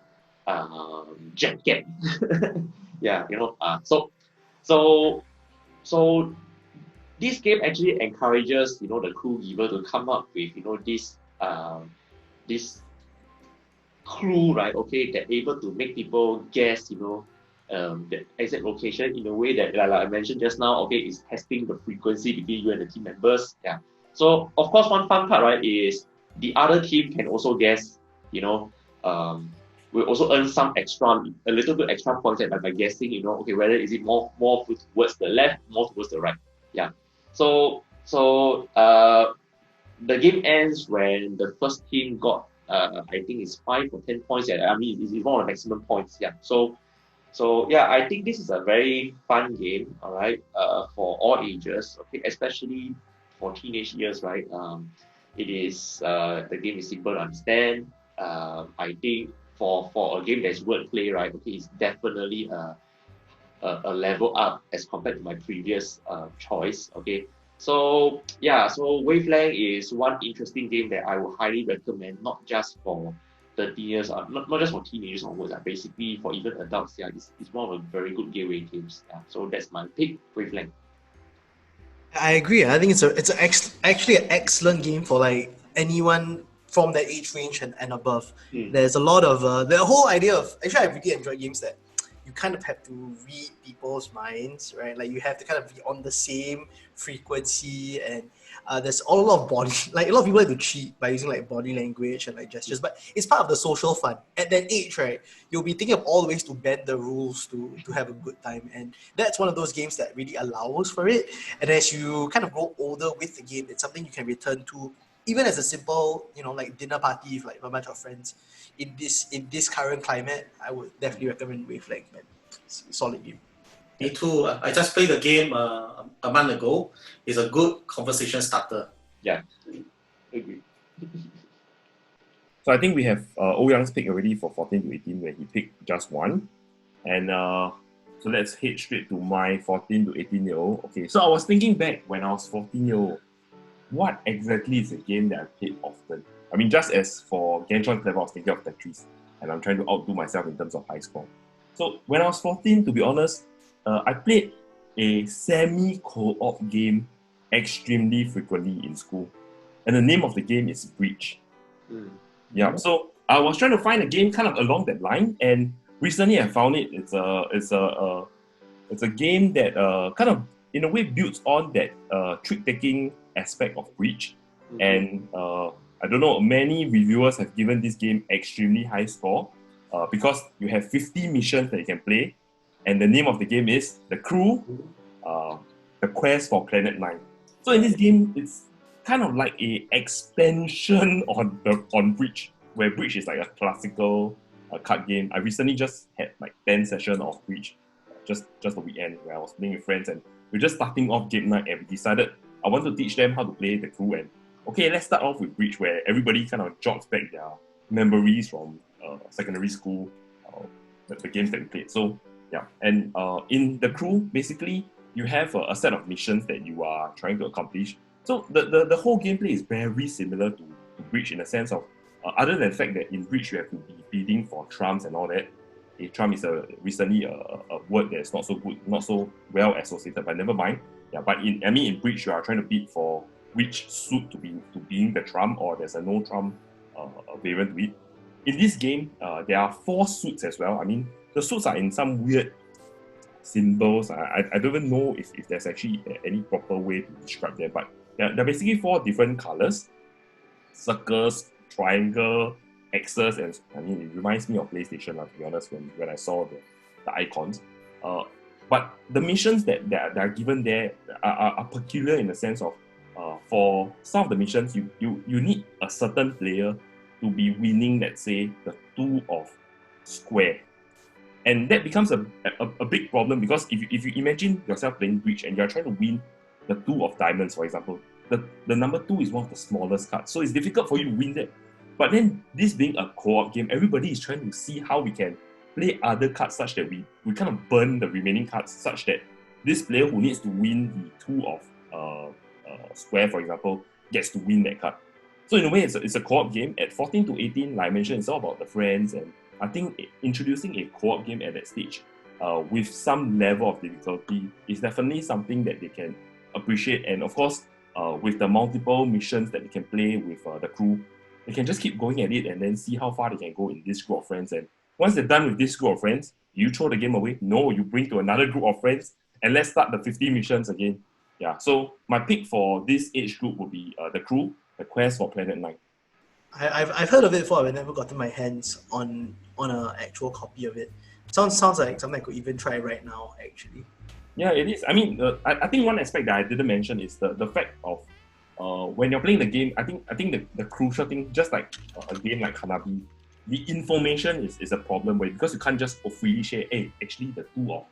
jacket. Yeah, so this game actually encourages the clue giver to come up with this clue, right? Okay, that able to make people guess the exact location in a way that, like I mentioned just now, okay, is testing the frequency between you and the team members. Yeah. So of course, one fun part, right, is the other team can also guess. Will also earn a little bit extra points by guessing. Okay, whether is it more towards the left, more towards the right. Yeah. So the game ends when the first team got I think it's 5 or 10 points. Yeah, I mean it's one of the maximum points. Yeah. So yeah, I think this is a very fun game, all right, for all ages, okay, especially for teenage years, right? It is the game is simple to understand. I think for a game that's wordplay, right? Okay, it's definitely a level up as compared to my previous choice. Okay, so yeah, so Wavelength is one interesting game that I would highly recommend, not just for 30 years, not just for teenagers onwards, basically for even adults. Yeah, it's one of the very good gateway games. Yeah, so that's my pick, Wavelength. I agree. I think it's actually an excellent game for like anyone from that age range and above. There's a lot of the whole idea of, actually I really enjoy games that you kind of have to read people's minds, right? Like you have to kind of be on the same frequency, and there's a lot of body, like a lot of people like to cheat by using like body language and like gestures, but it's part of the social fun. At that age, right, you'll be thinking of all the ways to bend the rules to have a good time, and that's one of those games that really allows for it. And as you kind of grow older with the game, it's something you can return to, even as a simple, like dinner party with like a bunch of friends. In this current climate, I would definitely recommend Wavelength, man. It's a solid game. Me too. I just played the game a month ago. It's a good conversation starter. Yeah, agree. So I think we have Ouyang's pick already for 14 to 18, where he picked just one. And so let's head straight to my 14 to 18-year-old. Okay, so I was thinking back when I was 14-year-old, what exactly is a game that I played often? I mean, just as for Genshin Clever, I was thinking of Tetris, and I'm trying to outdo myself in terms of high score. So when I was 14, to be honest, I played a semi-co-op game extremely frequently in school. And the name of the game is Breach. Yeah, so I was trying to find a game kind of along that line, and recently I found it. It's a game that kind of in a way builds on that trick-taking aspect of Breach, and I don't know, many reviewers have given this game extremely high score because you have 50 missions that you can play, and the name of the game is The Crew, The Quest for Planet 9. So in this game, it's kind of like a expansion on Bridge, where Bridge is like a classical card game. I recently just had like 10 sessions of Bridge, just the weekend where I was playing with friends, and we're just starting off game night, and we decided I want to teach them how to play The Crew. And okay, let's start off with Bridge, where everybody kind of jogs back their memories from secondary school, the games that we played. So yeah, and in The Crew, basically you have a set of missions that you are trying to accomplish. So the whole gameplay is very similar to Bridge in the sense of, other than the fact that in Bridge you have to be bidding for trumps and all that. A trump is recently a word that's not so good, not so well associated, but never mind. Yeah, but in Bridge you are trying to bid for which suit to being the trump, or there's a no trump variant to it. In this game, there are 4 suits as well. I mean, the suits are in some weird symbols. I don't even know if there's actually any proper way to describe them, but they're basically 4 different colors: circles, triangle, X's, and I mean, it reminds me of PlayStation, to be honest, when I saw the icons. But the missions that are given there are peculiar in the sense of, for some of the missions, you need a certain player to be winning, let's say, the 2 of square. And that becomes a big problem, because if you imagine yourself playing Bridge and you're trying to win the 2 of diamonds, for example, the number 2 is one of the smallest cards, so it's difficult for you to win that. But then, this being a co-op game, everybody is trying to see how we can play other cards such that we kind of burn the remaining cards, such that this player who needs to win the 2 of square, for example, gets to win that card. So in a way, it's a co-op game. At 14 to 18, like I mentioned, it's all about the friends, and I think introducing a co-op game at that stage with some level of difficulty is definitely something that they can appreciate. And of course, with the multiple missions that they can play with the crew, they can just keep going at it and then see how far they can go in this group of friends. And once they're done with this group of friends, you throw the game away? No, you bring to another group of friends and let's start the 50 missions again. Yeah, so my pick for this age group would be The Crew, The Quest for Planet 9. I've heard of it before. I've never gotten my hands on an actual copy of it. Sounds like something I could even try right now, actually. Yeah, it is. I mean, I think one aspect that I didn't mention is the fact of when you're playing the game. I think the crucial thing, just like a game like Hanabi, the information is a problem because you can't just freely share. Hey, actually, the 2 of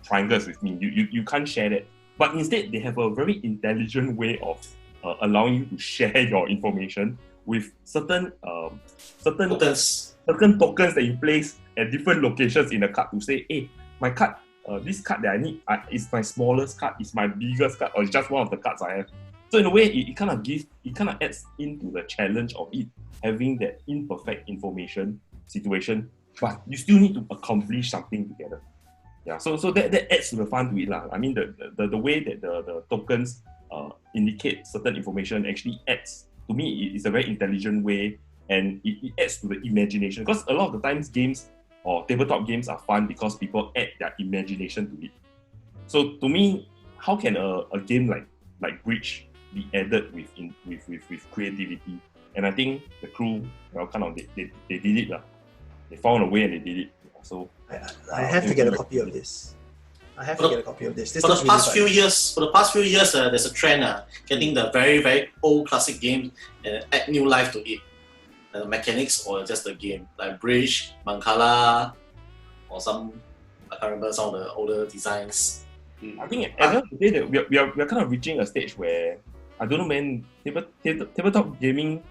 triangles with me. You can't share that. But instead, they have a very intelligent way of allowing you to share your information with certain tokens that you place at different locations in the card to say, hey, my card, this card that I need is my smallest card, is my biggest card, or it's just one of the cards I have. So in a way, it kind of adds into the challenge of it having that imperfect information situation, but you still need to accomplish something together. Yeah, so that adds to the fun to it lah. I mean, the way that the tokens indicate certain information actually adds, to me, it's a very intelligent way, and it adds to the imagination. Because a lot of the times games or tabletop games are fun because people add their imagination to it. So to me, how can a game like Bridge be added with creativity? And I think the crew, they did it lah. They found a way and they did it. So I have to get a copy of this. For the past few years, there's a trend getting the very, very old classic games and add new life to it. Mechanics or just the game, like Bridge, Mancala, or I can't remember some of the older designs. I think at the end of the day, that we are kind of reaching a stage where, I don't know, man, tabletop gaming,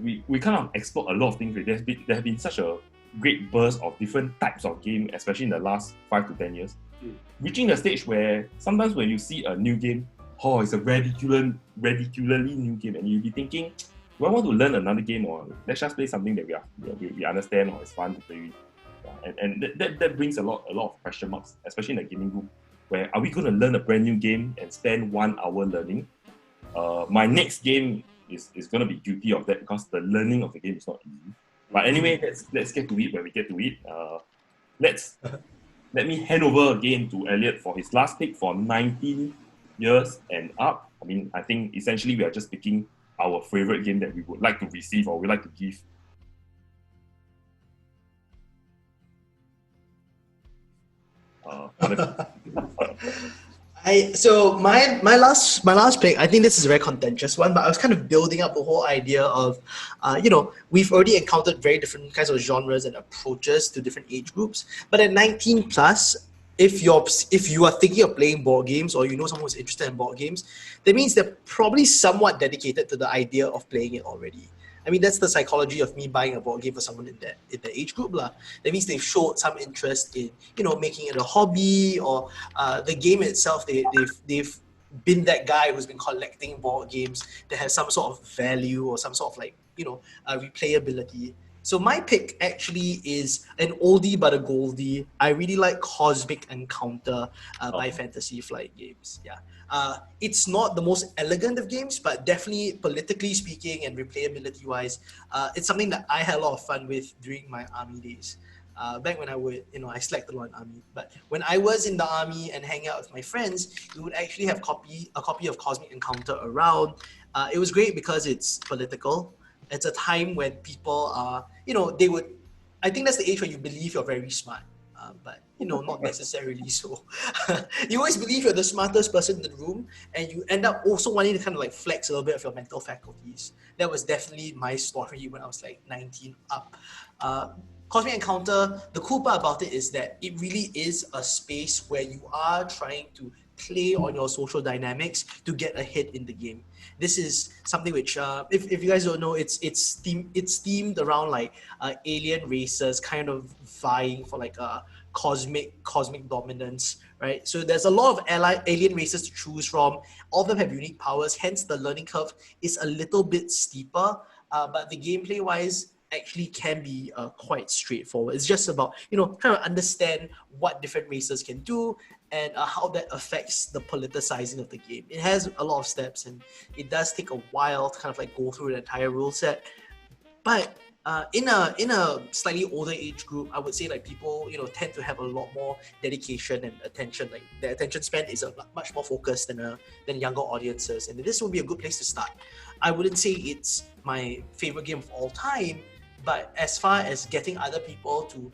we kind of explore a lot of things. There have been such a great burst of different types of game, especially in the last 5 to 10 years. Reaching the stage where sometimes when you see a new game, it's a ridiculously new game, and you'll be thinking, do I want to learn another game, or let's just play something that we understand or it's fun to play with? Yeah, and that brings a lot of question marks, especially in the gaming group, where are we going to learn a brand new game and spend 1 hour learning? My next game is going to be guilty of that because the learning of the game is not easy. But anyway, let's get to it when we get to it. Let me hand over again to Elliot for his last pick for 19 years and up. I mean, I think essentially we are just picking our favorite game that we would like to receive or we like to give. So my last pick, I think this is a very contentious one, but I was kind of building up the whole idea of, we've already encountered very different kinds of genres and approaches to different age groups. But at 19 plus, if you are thinking of playing board games or you know someone who's interested in board games, that means they're probably somewhat dedicated to the idea of playing it already. I mean, that's the psychology of me buying a board game for someone in that age group lah. That means they've showed some interest in making it a hobby, or the game itself. They've been that guy who's been collecting board games that has some sort of value or some sort of replayability. So my pick actually is an oldie but a goldie. I really like Cosmic Encounter by Fantasy Flight Games. Yeah. It's not the most elegant of games, but definitely politically speaking and replayability-wise, it's something that I had a lot of fun with during my army days. Back when I slacked a lot in army. But when I was in the army and hanging out with my friends, we would actually have a copy of Cosmic Encounter around. It was great because it's political. It's a time when people are, I think that's the age where you believe you're very smart. But not necessarily so. You always believe you're the smartest person in the room, and you end up also wanting to kind of like flex a little bit of your mental faculties. That was definitely my story when I was like 19 up. Cosmic Encounter, the cool part about it is that it really is a space where you are trying to play on your social dynamics to get ahead in the game. This is something which, if you guys don't know, it's themed around like alien races kind of vying for like a cosmic dominance, right? So there's a lot of alien races to choose from. All of them have unique powers, hence the learning curve is a little bit steeper, but the gameplay wise actually can be quite straightforward. It's just about trying to understand what different races can do and how that affects the politicizing of the game. It has a lot of steps, and it does take a while to kind of like go through the entire rule set. But in a slightly older age group, I would say like people tend to have a lot more dedication and attention. Like their attention span is much more focused than younger audiences, and this would be a good place to start. I wouldn't say it's my favorite game of all time, but as far as getting other people to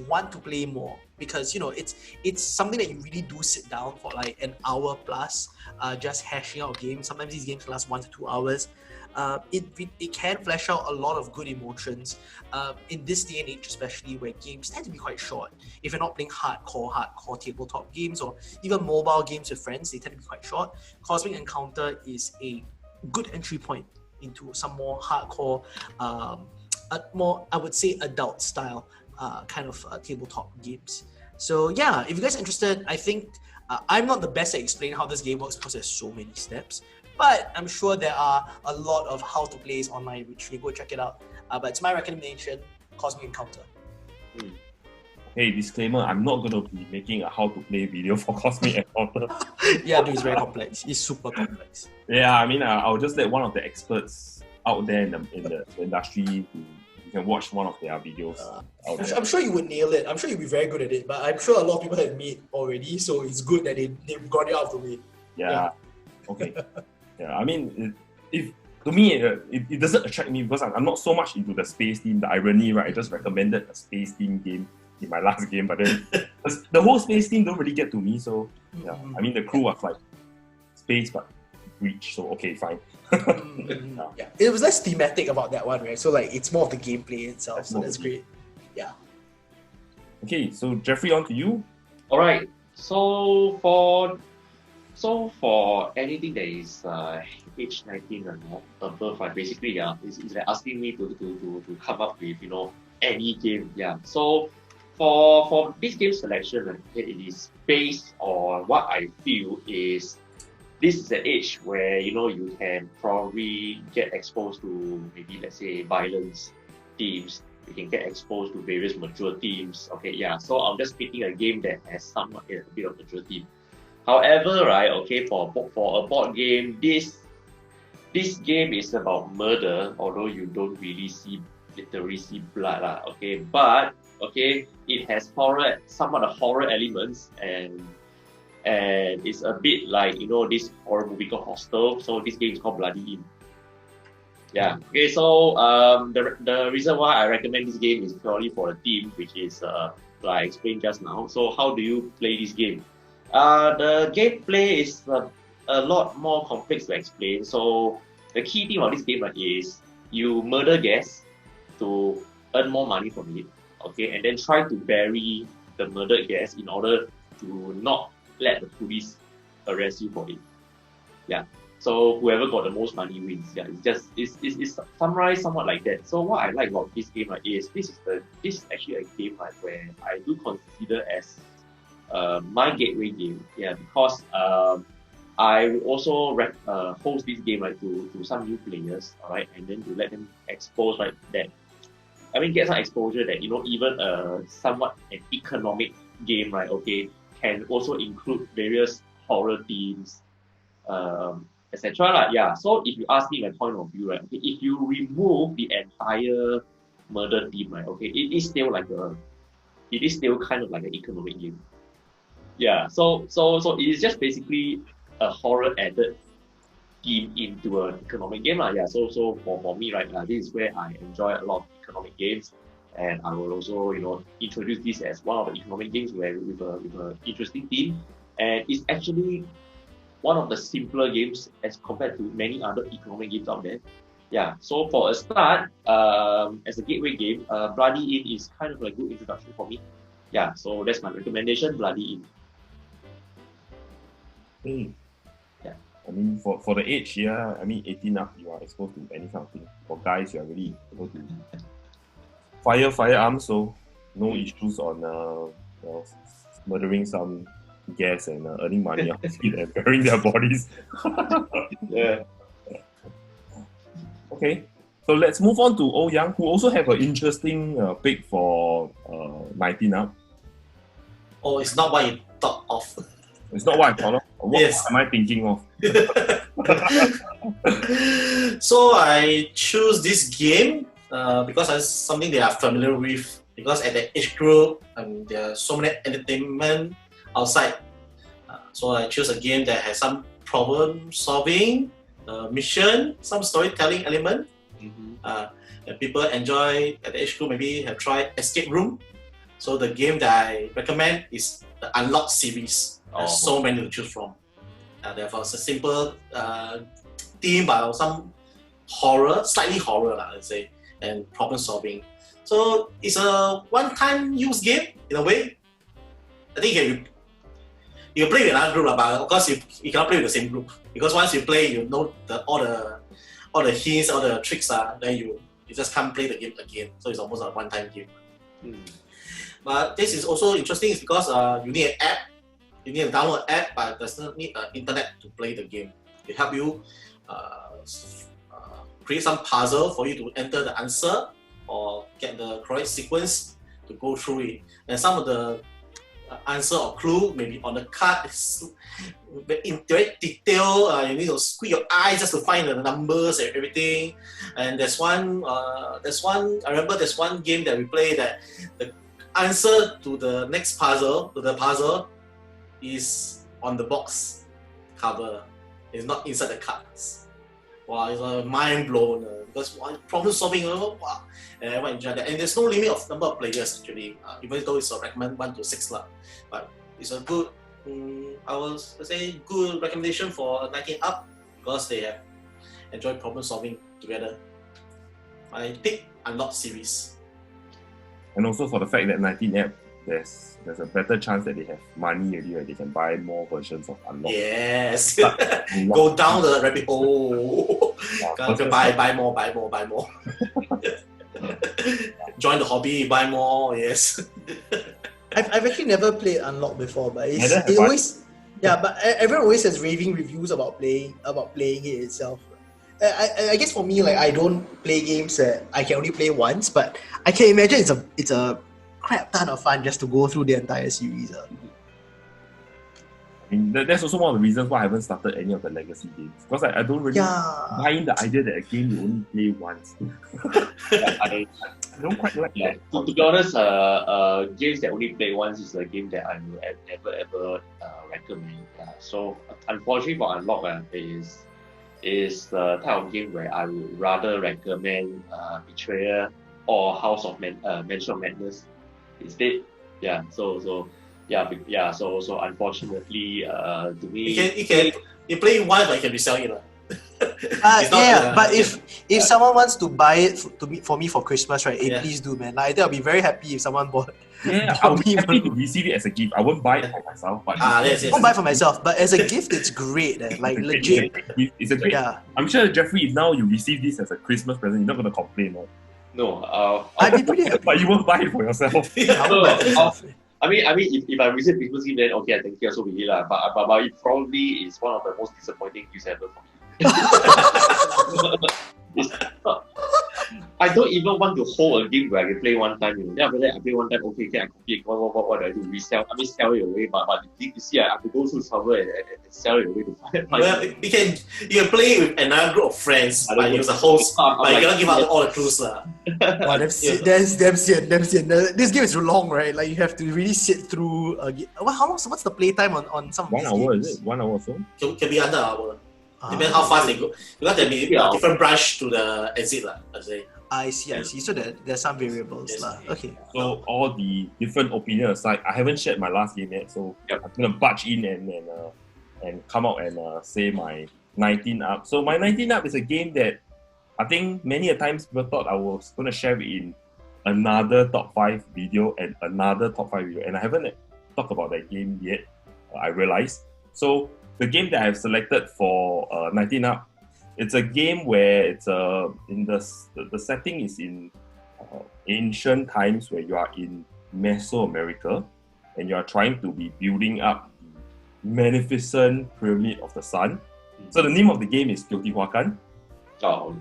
want to play more, because it's something that you really do sit down for like an hour plus, just hashing out games. Sometimes these games last 1 to 2 hours. It can flesh out a lot of good emotions in this day and age, especially where games tend to be quite short. If you're not playing hardcore tabletop games or even mobile games with friends, they tend to be quite short. Cosmic Encounter is a good entry point into some more hardcore, more, I would say, adult style kind of tabletop games. So yeah, if you guys are interested, I think I'm not the best at explaining how this game works because there's so many steps, but I'm sure there are a lot of how to plays online, which you go check it out. But it's my recommendation, Cosmic Encounter. Hey, disclaimer, I'm not going to be making a how to play video for Cosmic Encounter. Yeah, dude, it's very complex. It's super complex. Yeah, I mean, I'll just let one of the experts out there in the industry who you can watch one of their videos. I'm sure you would nail it. I'm sure you'd be very good at it, but I'm sure a lot of people have made already, so it's good that they've got it out of the way. Yeah. Okay. Yeah, I mean, to me, it doesn't attract me because I'm not so much into the space theme. The irony, right? I just recommended a space theme game in my last game, but then the whole space theme don't really get to me. So yeah, I mean, the crew was like space but breach. So okay, fine. Yeah, it was less thematic about that one, right? So like it's more of the gameplay itself. So that's great. Yeah. Okay, so Geoffrey, on to you. All right. So for anything that is age 19 and above, basically, it's like asking me to come up with any game. Yeah. So for this game selection, it is based on what I feel is this is the age where you can probably get exposed to maybe, let's say, violence themes. You can get exposed to various mature themes. Okay, yeah. So I'm just picking a game that has somewhat a bit of mature theme. However, right, okay, for a board game, this game is about murder, although you don't really literally see blood, okay. But okay, it has somewhat of horror elements, and it's a bit like this horror movie called Hostel. So this game is called Bloody Inn. Yeah. Okay. So the reason why I recommend this game is purely for the team, which is like I explained just now. So how do you play this game? The gameplay is a lot more complex to explain. So the key thing of this game is you murder guests to earn more money from it. Okay, and then try to bury the murdered guest in order to not let the police arrest you for it. Yeah. So whoever got the most money wins. Yeah, it's summarized somewhat like that. So what I like about this game is this is actually a game where I do consider as my gateway game. Yeah, because I will also host this game to some new players, alright, and then to let them expose that get some exposure that even somewhat an economic game, right? Okay, can also include various horror themes, etc. Yeah. So if you ask me my point of view, right? Okay, if you remove the entire murder theme, right? Okay, it is still kind of like an economic game. Yeah. So it is just basically a horror added theme into an economic game, Yeah. So for me, right, this is where I enjoy a lot of economic games, and I will also introduce this as one of the economic games with a interesting theme, and it's actually one of the simpler games as compared to many other economic games out there. Yeah, so for a start, as a gateway game, Bloody Inn is kind of a good introduction for me. Yeah, so that's my recommendation, Bloody Inn. Yeah. I mean, for the age, 18 up, you are exposed to any kind of thing. For guys, you are really able to fire firearms, so no issues on murdering some gas and earning money out of it and burying their bodies. Yeah. Okay, so let's move on to Ouyang, who also have an interesting pick for 19 up. Oh, it's not what you thought of. It's not what I thought of. What Yes. am I thinking of? So I choose this game because it's something they are familiar with. Because at the age group, there are so many entertainment outside. So I choose a game that has some problem solving, mission, some storytelling element. And people enjoy at the age group maybe have tried Escape Room. So the game that I recommend is the Unlock series. There's so many to choose from. Therefore, it's a simple theme, but some horror, slightly horror, let's say, and problem solving. So it's a one-time use game in a way. I think you play with another group, but of course you cannot play with the same group because once you play, you know all the hints, all the tricks, then you just can't play the game again. So it's almost a one-time game. But this is also interesting is because you need an app. You need to download an app, but does not need internet to play the game. It help you create some puzzle for you to enter the answer or get the correct sequence to go through it. And some of the answer or clue maybe on the card is in very detail. You need to squint your eyes just to find the numbers and everything. And there's one. I remember there's one game that we play that the answer to the next puzzle is on the box cover. It's not inside the cards. Wow, it's mind blown because problem solving. Wow, and everyone enjoy that. And there's no limit of number of players actually. Even though it's a recommend 1 to 6 but it's a good. I will say good recommendation for 19 up because they have enjoyed problem solving together. I pick Unlock series. And also for the fact that 19 app, there's a better chance that they have money already, where they can buy more versions of Unlock. Yes. Go down the rabbit hole. Buy more. Join the hobby, buy more. Yes. I've actually never played Unlock before, but it always but everyone always has raving reviews about playing it itself. I guess for me, like, I don't play games that I can only play once, but I can imagine it's a crap ton of fun just to go through the entire series. I mean, that's also one of the reasons why I haven't started any of the legacy games, because I don't really buy in the idea that a game you only play once. I don't quite like that. To be honest, games that only play once is a game that I will never ever recommend. So unfortunately for Unlock, is the type of game where I would rather recommend Betrayer or House of Mansion of Madness instead. Yeah, so unfortunately, to me, You play one, but you can resell it. But if someone wants to buy it for me for Christmas, right? Hey, please do, man. Like, I think I'll be very happy if someone bought. Yeah, I would be happy to receive it as a gift. I won't buy it for myself, but I won't buy it for myself. But as a gift, it's great. Like legit. It's a great. Yeah. I'm sure, Geoffrey, if now you receive this as a Christmas present, you're not gonna complain, right? no. I'd be pretty happy. But you won't buy it for yourself. I mean, if I receive Christmas gift, then okay, I thank you also with it lah. But it probably is one of the most disappointing gifts ever for me. I don't even want to hold a game where I can play one time. Then after that, I play one time. Okay, I complete. What do I do? Resell? I mean, sell it away. But you see, I have to go through trouble and sell it away to find. Well, you can play with another group of friends. But use a host. But you cannot give out all the clues lah. Wow, that's damn sian. This game is long, right? Like you have to really sit through. How long? What's the playtime on some of these 1 hour, games? is it? 1 hour or so? Can be under an hour. Depends how fast they go. Because there be different branch to the exit lah. I see. So there's some variables lah. Okay. So all the different opinions aside, I haven't shared my last game yet. So I'm gonna barge in and come out and say my 19 up. So my 19 up is a game that I think many a times people thought I was gonna share it in another top 5 video and another top 5 video, and I haven't talked about that game yet. I realized. So the game that I've selected for 19 up, it's a game where it's in the setting is in ancient times where you are in Mesoamerica and you are trying to be building up the magnificent pyramid of the sun. So the name of the game is Teotihuacan. Oh.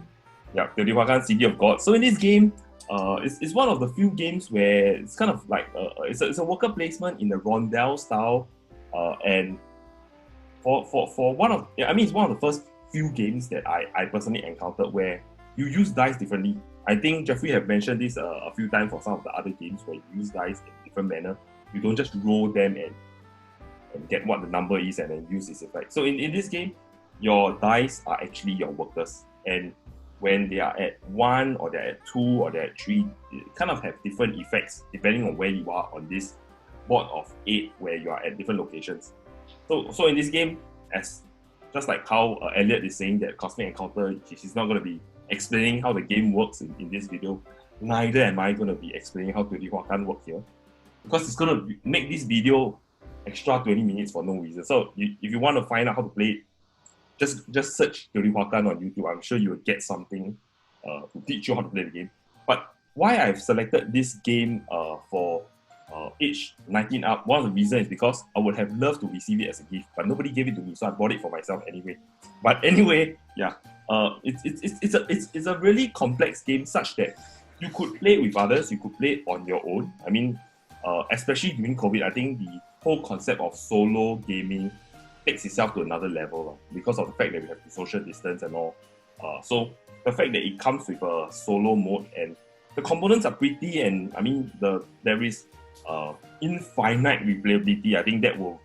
Yeah, Teotihuacan, City of God. So in this game, it's one of the few games where it's kind of like it's a worker placement in the rondel style, and for one of it's one of the first few games that I personally encountered where you use dice differently. I think Geoffrey have mentioned this a few times for some of the other games where you use dice in a different manner. You don't just roll them and get what the number is and then use this effect. So in this game, your dice are actually your workers, and when they are at 1 or they're at 2 or they're at 3, they kind of have different effects depending on where you are on this board of 8 where you are at different locations. So in this game, as just like how Elliot is saying that Cosmic Encounter, she's not going to be explaining how the game works in this video, neither am I going to be explaining how Teotihuacan works here, because it's going to make this video extra 20 minutes for no reason. So if you want to find out how to play it, just search Teotihuacan on YouTube. I'm sure you will get something to teach you how to play the game. But why I've selected this game for age 19 up, one of the reasons is because I would have loved to receive it as a gift, but nobody gave it to me, so I bought it for myself anyway. But anyway, yeah, it's a really complex game such that you could play it with others, you could play it on your own. I mean, especially during COVID, I think the whole concept of solo gaming takes itself to another level because of the fact that we have the social distance and all. So the fact that it comes with a solo mode and the components are pretty, and I mean there is infinite replayability. I think that will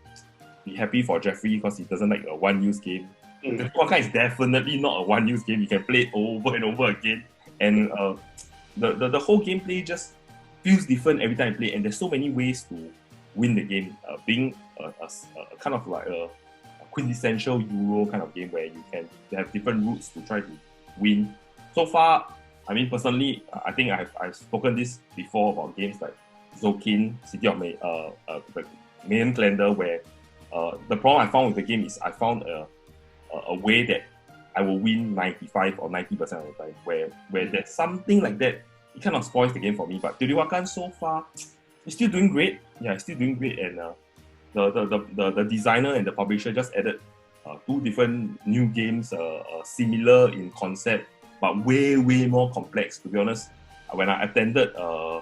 be happy for Geoffrey because he doesn't like a one-use game. The Teotihuacan is definitely not a one-use game. You can play it over and over again, and the whole gameplay just feels different every time you play. And there's so many ways to win the game. Being a kind of like a quintessential Euro kind of game where you can have different routes to try to win. So far, I mean personally, I think I've spoken this before about games like Zokin, City of the Mayan Calendar, where the problem I found with the game is I found a way that I will win 95 or 90% of the time, where there's something like that, it kind of spoils the game for me. But Teotihuacan so far, it's still doing great. Yeah, it's still doing great, and the designer and the publisher just added 2 different new games, similar in concept, but way more complex. To be honest, when I attended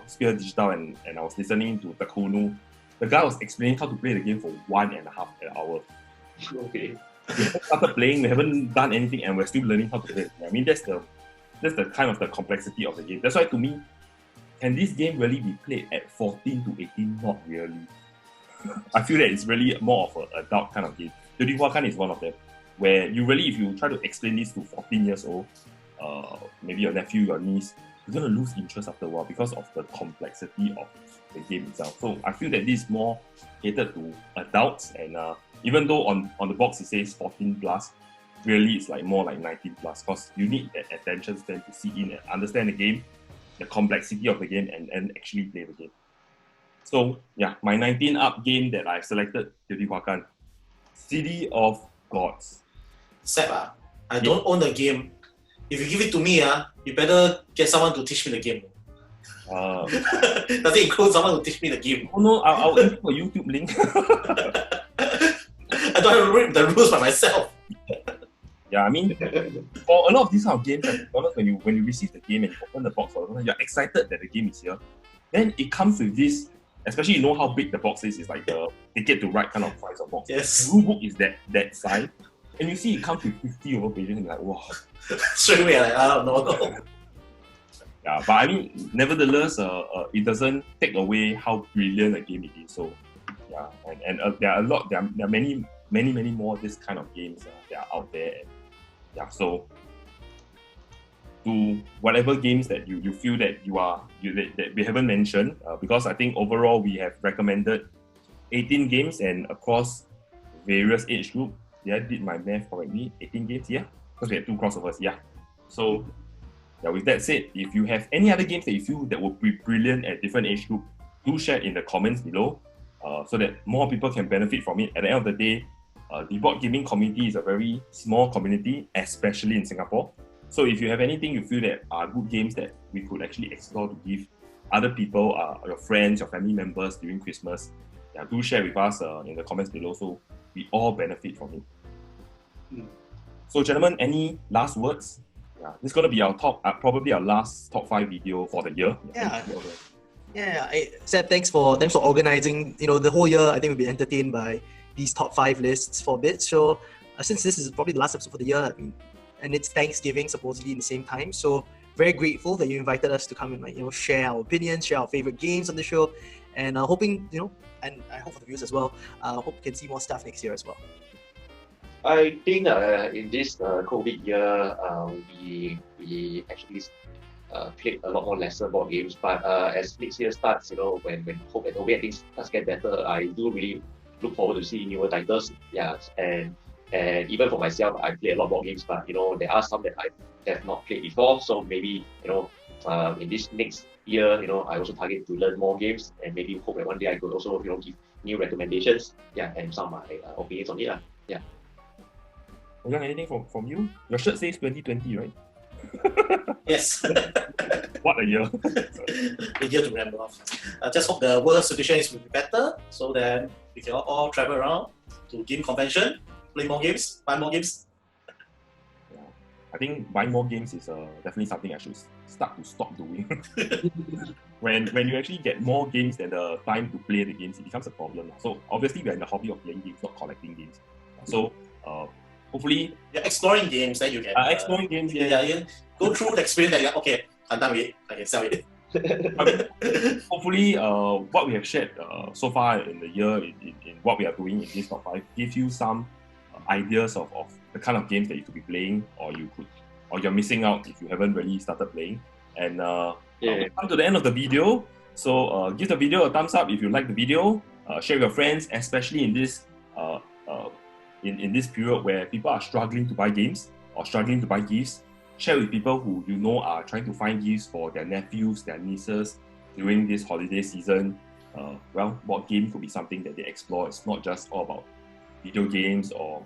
Spear Digital and I was listening to Takunu, the guy was explaining how to play the game for 1.5 hours. Okay. We haven't started playing, we haven't done anything, and we're still learning how to play. I mean, that's the kind of the complexity of the game. That's why to me, can this game really be played at 14 to 18? Not really. I feel that it's really more of an adult kind of game. Teotihuacan is one of them. where you really, if you try to explain this to 14 years old, maybe your nephew, your niece, you're going to lose interest after a while because of the complexity of the game itself. So I feel that this is more catered to adults, and even though on the box it says 14 plus, really it's like more like 19 plus, because you need that attention span to see in and understand the game, the complexity of the game, and actually play the game. So yeah, my 19 up game that I've selected, Teotihuacan, City of Gods. Seb, I don't own the game. If you give it to me, you better get someone to teach me the game. Does it include someone to teach me the game? Oh no, I'll give you a YouTube link. I don't have to read the rules by myself. Yeah, I mean, for a lot of these kind of games, when you receive the game and you open the box, you're excited that the game is here. Then it comes with this, especially you know how big the box is. It's like the ticket to ride kind of size of box. Yes. The rule book is that size, and you see it comes with 50 over pages, and you're like, wow. Straight away, I don't know. Yeah, but I mean, nevertheless, it doesn't take away how brilliant a game it is. So, yeah, and there are many more this kind of games that are out there. And, yeah, so to whatever games that you feel that that we haven't mentioned, because I think overall we have recommended 18 games and across various age group. Yeah, I did my math correctly. 18 games, yeah, because we had 2 crossovers, yeah. So yeah, with that said, if you have any other games that you feel that would be brilliant at different age group, do share in the comments below, so that more people can benefit from it. At the end of the day, the board gaming community is a very small community, especially in Singapore. So if you have anything you feel that are good games that we could actually explore to give other people, your friends, your family members during Christmas, yeah, do share with us in the comments below, so we all benefit from it. So gentlemen, any last words? Yeah, this is going to be our probably our last top 5 video for the year. Seb, thanks for organizing. The whole year, I think we'll be entertained by these top 5 lists for a bit. So since this is probably the last episode for the year, and it's Thanksgiving supposedly in the same time, so very grateful that you invited us to come and share our opinions, share our favorite games on the show, and hoping and I hope for the viewers as well. Hope we can see more stuff next year as well. I think in this COVID year, we actually played a lot more lesser board games. But as next year starts, when hope and hoping things does get better, I do really look forward to seeing newer titles. Yeah, and even for myself, I play a lot of board games, but there are some that I have not played before. So maybe in this next year, I also target to learn more games, and maybe hope that one day I could also give new recommendations. Yeah, and some of my opinions on it. Yeah. Ouyang, anything from you? Your shirt says 2020, right? Yes. What a year. A year to remember of. I just hope the world situation will be better, so that we can all travel around to game convention, play more games, buy more games. Yeah. I think buying more games is definitely something I should stop doing. when you actually get more games than the time to play the games, it becomes a problem. So obviously we're in the hobby of playing games, not collecting games. So hopefully, you're exploring games that you can. Exploring games, you go through the experience that you're like, okay, I'm done with it, I can sell it. Hopefully, what we have shared so far in the year, in what we are doing in this top 5, give you some ideas of the kind of games that you could be playing, or you're missing out if you haven't really started playing. And we've come to the end of the video. So give the video a thumbs up if you like the video. Share with your friends, especially in this in this period where people are struggling to buy games or struggling to buy gifts. Share with people who are trying to find gifts for their nephews, their nieces during this holiday season. Board game could be something that they explore. It's not just all about video games or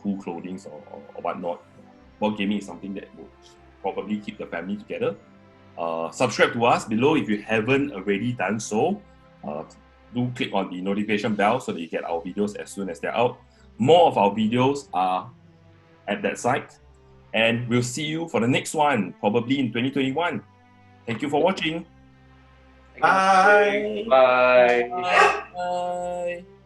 cool clothing or whatnot. Board gaming is something that will probably keep the family together. Subscribe to us below if you haven't already done so. Do click on the notification bell so that you get our videos as soon as they're out. More of our videos are at that site, and we'll see you for the next one, probably in 2021. Thank you for watching. Bye. Bye. Bye.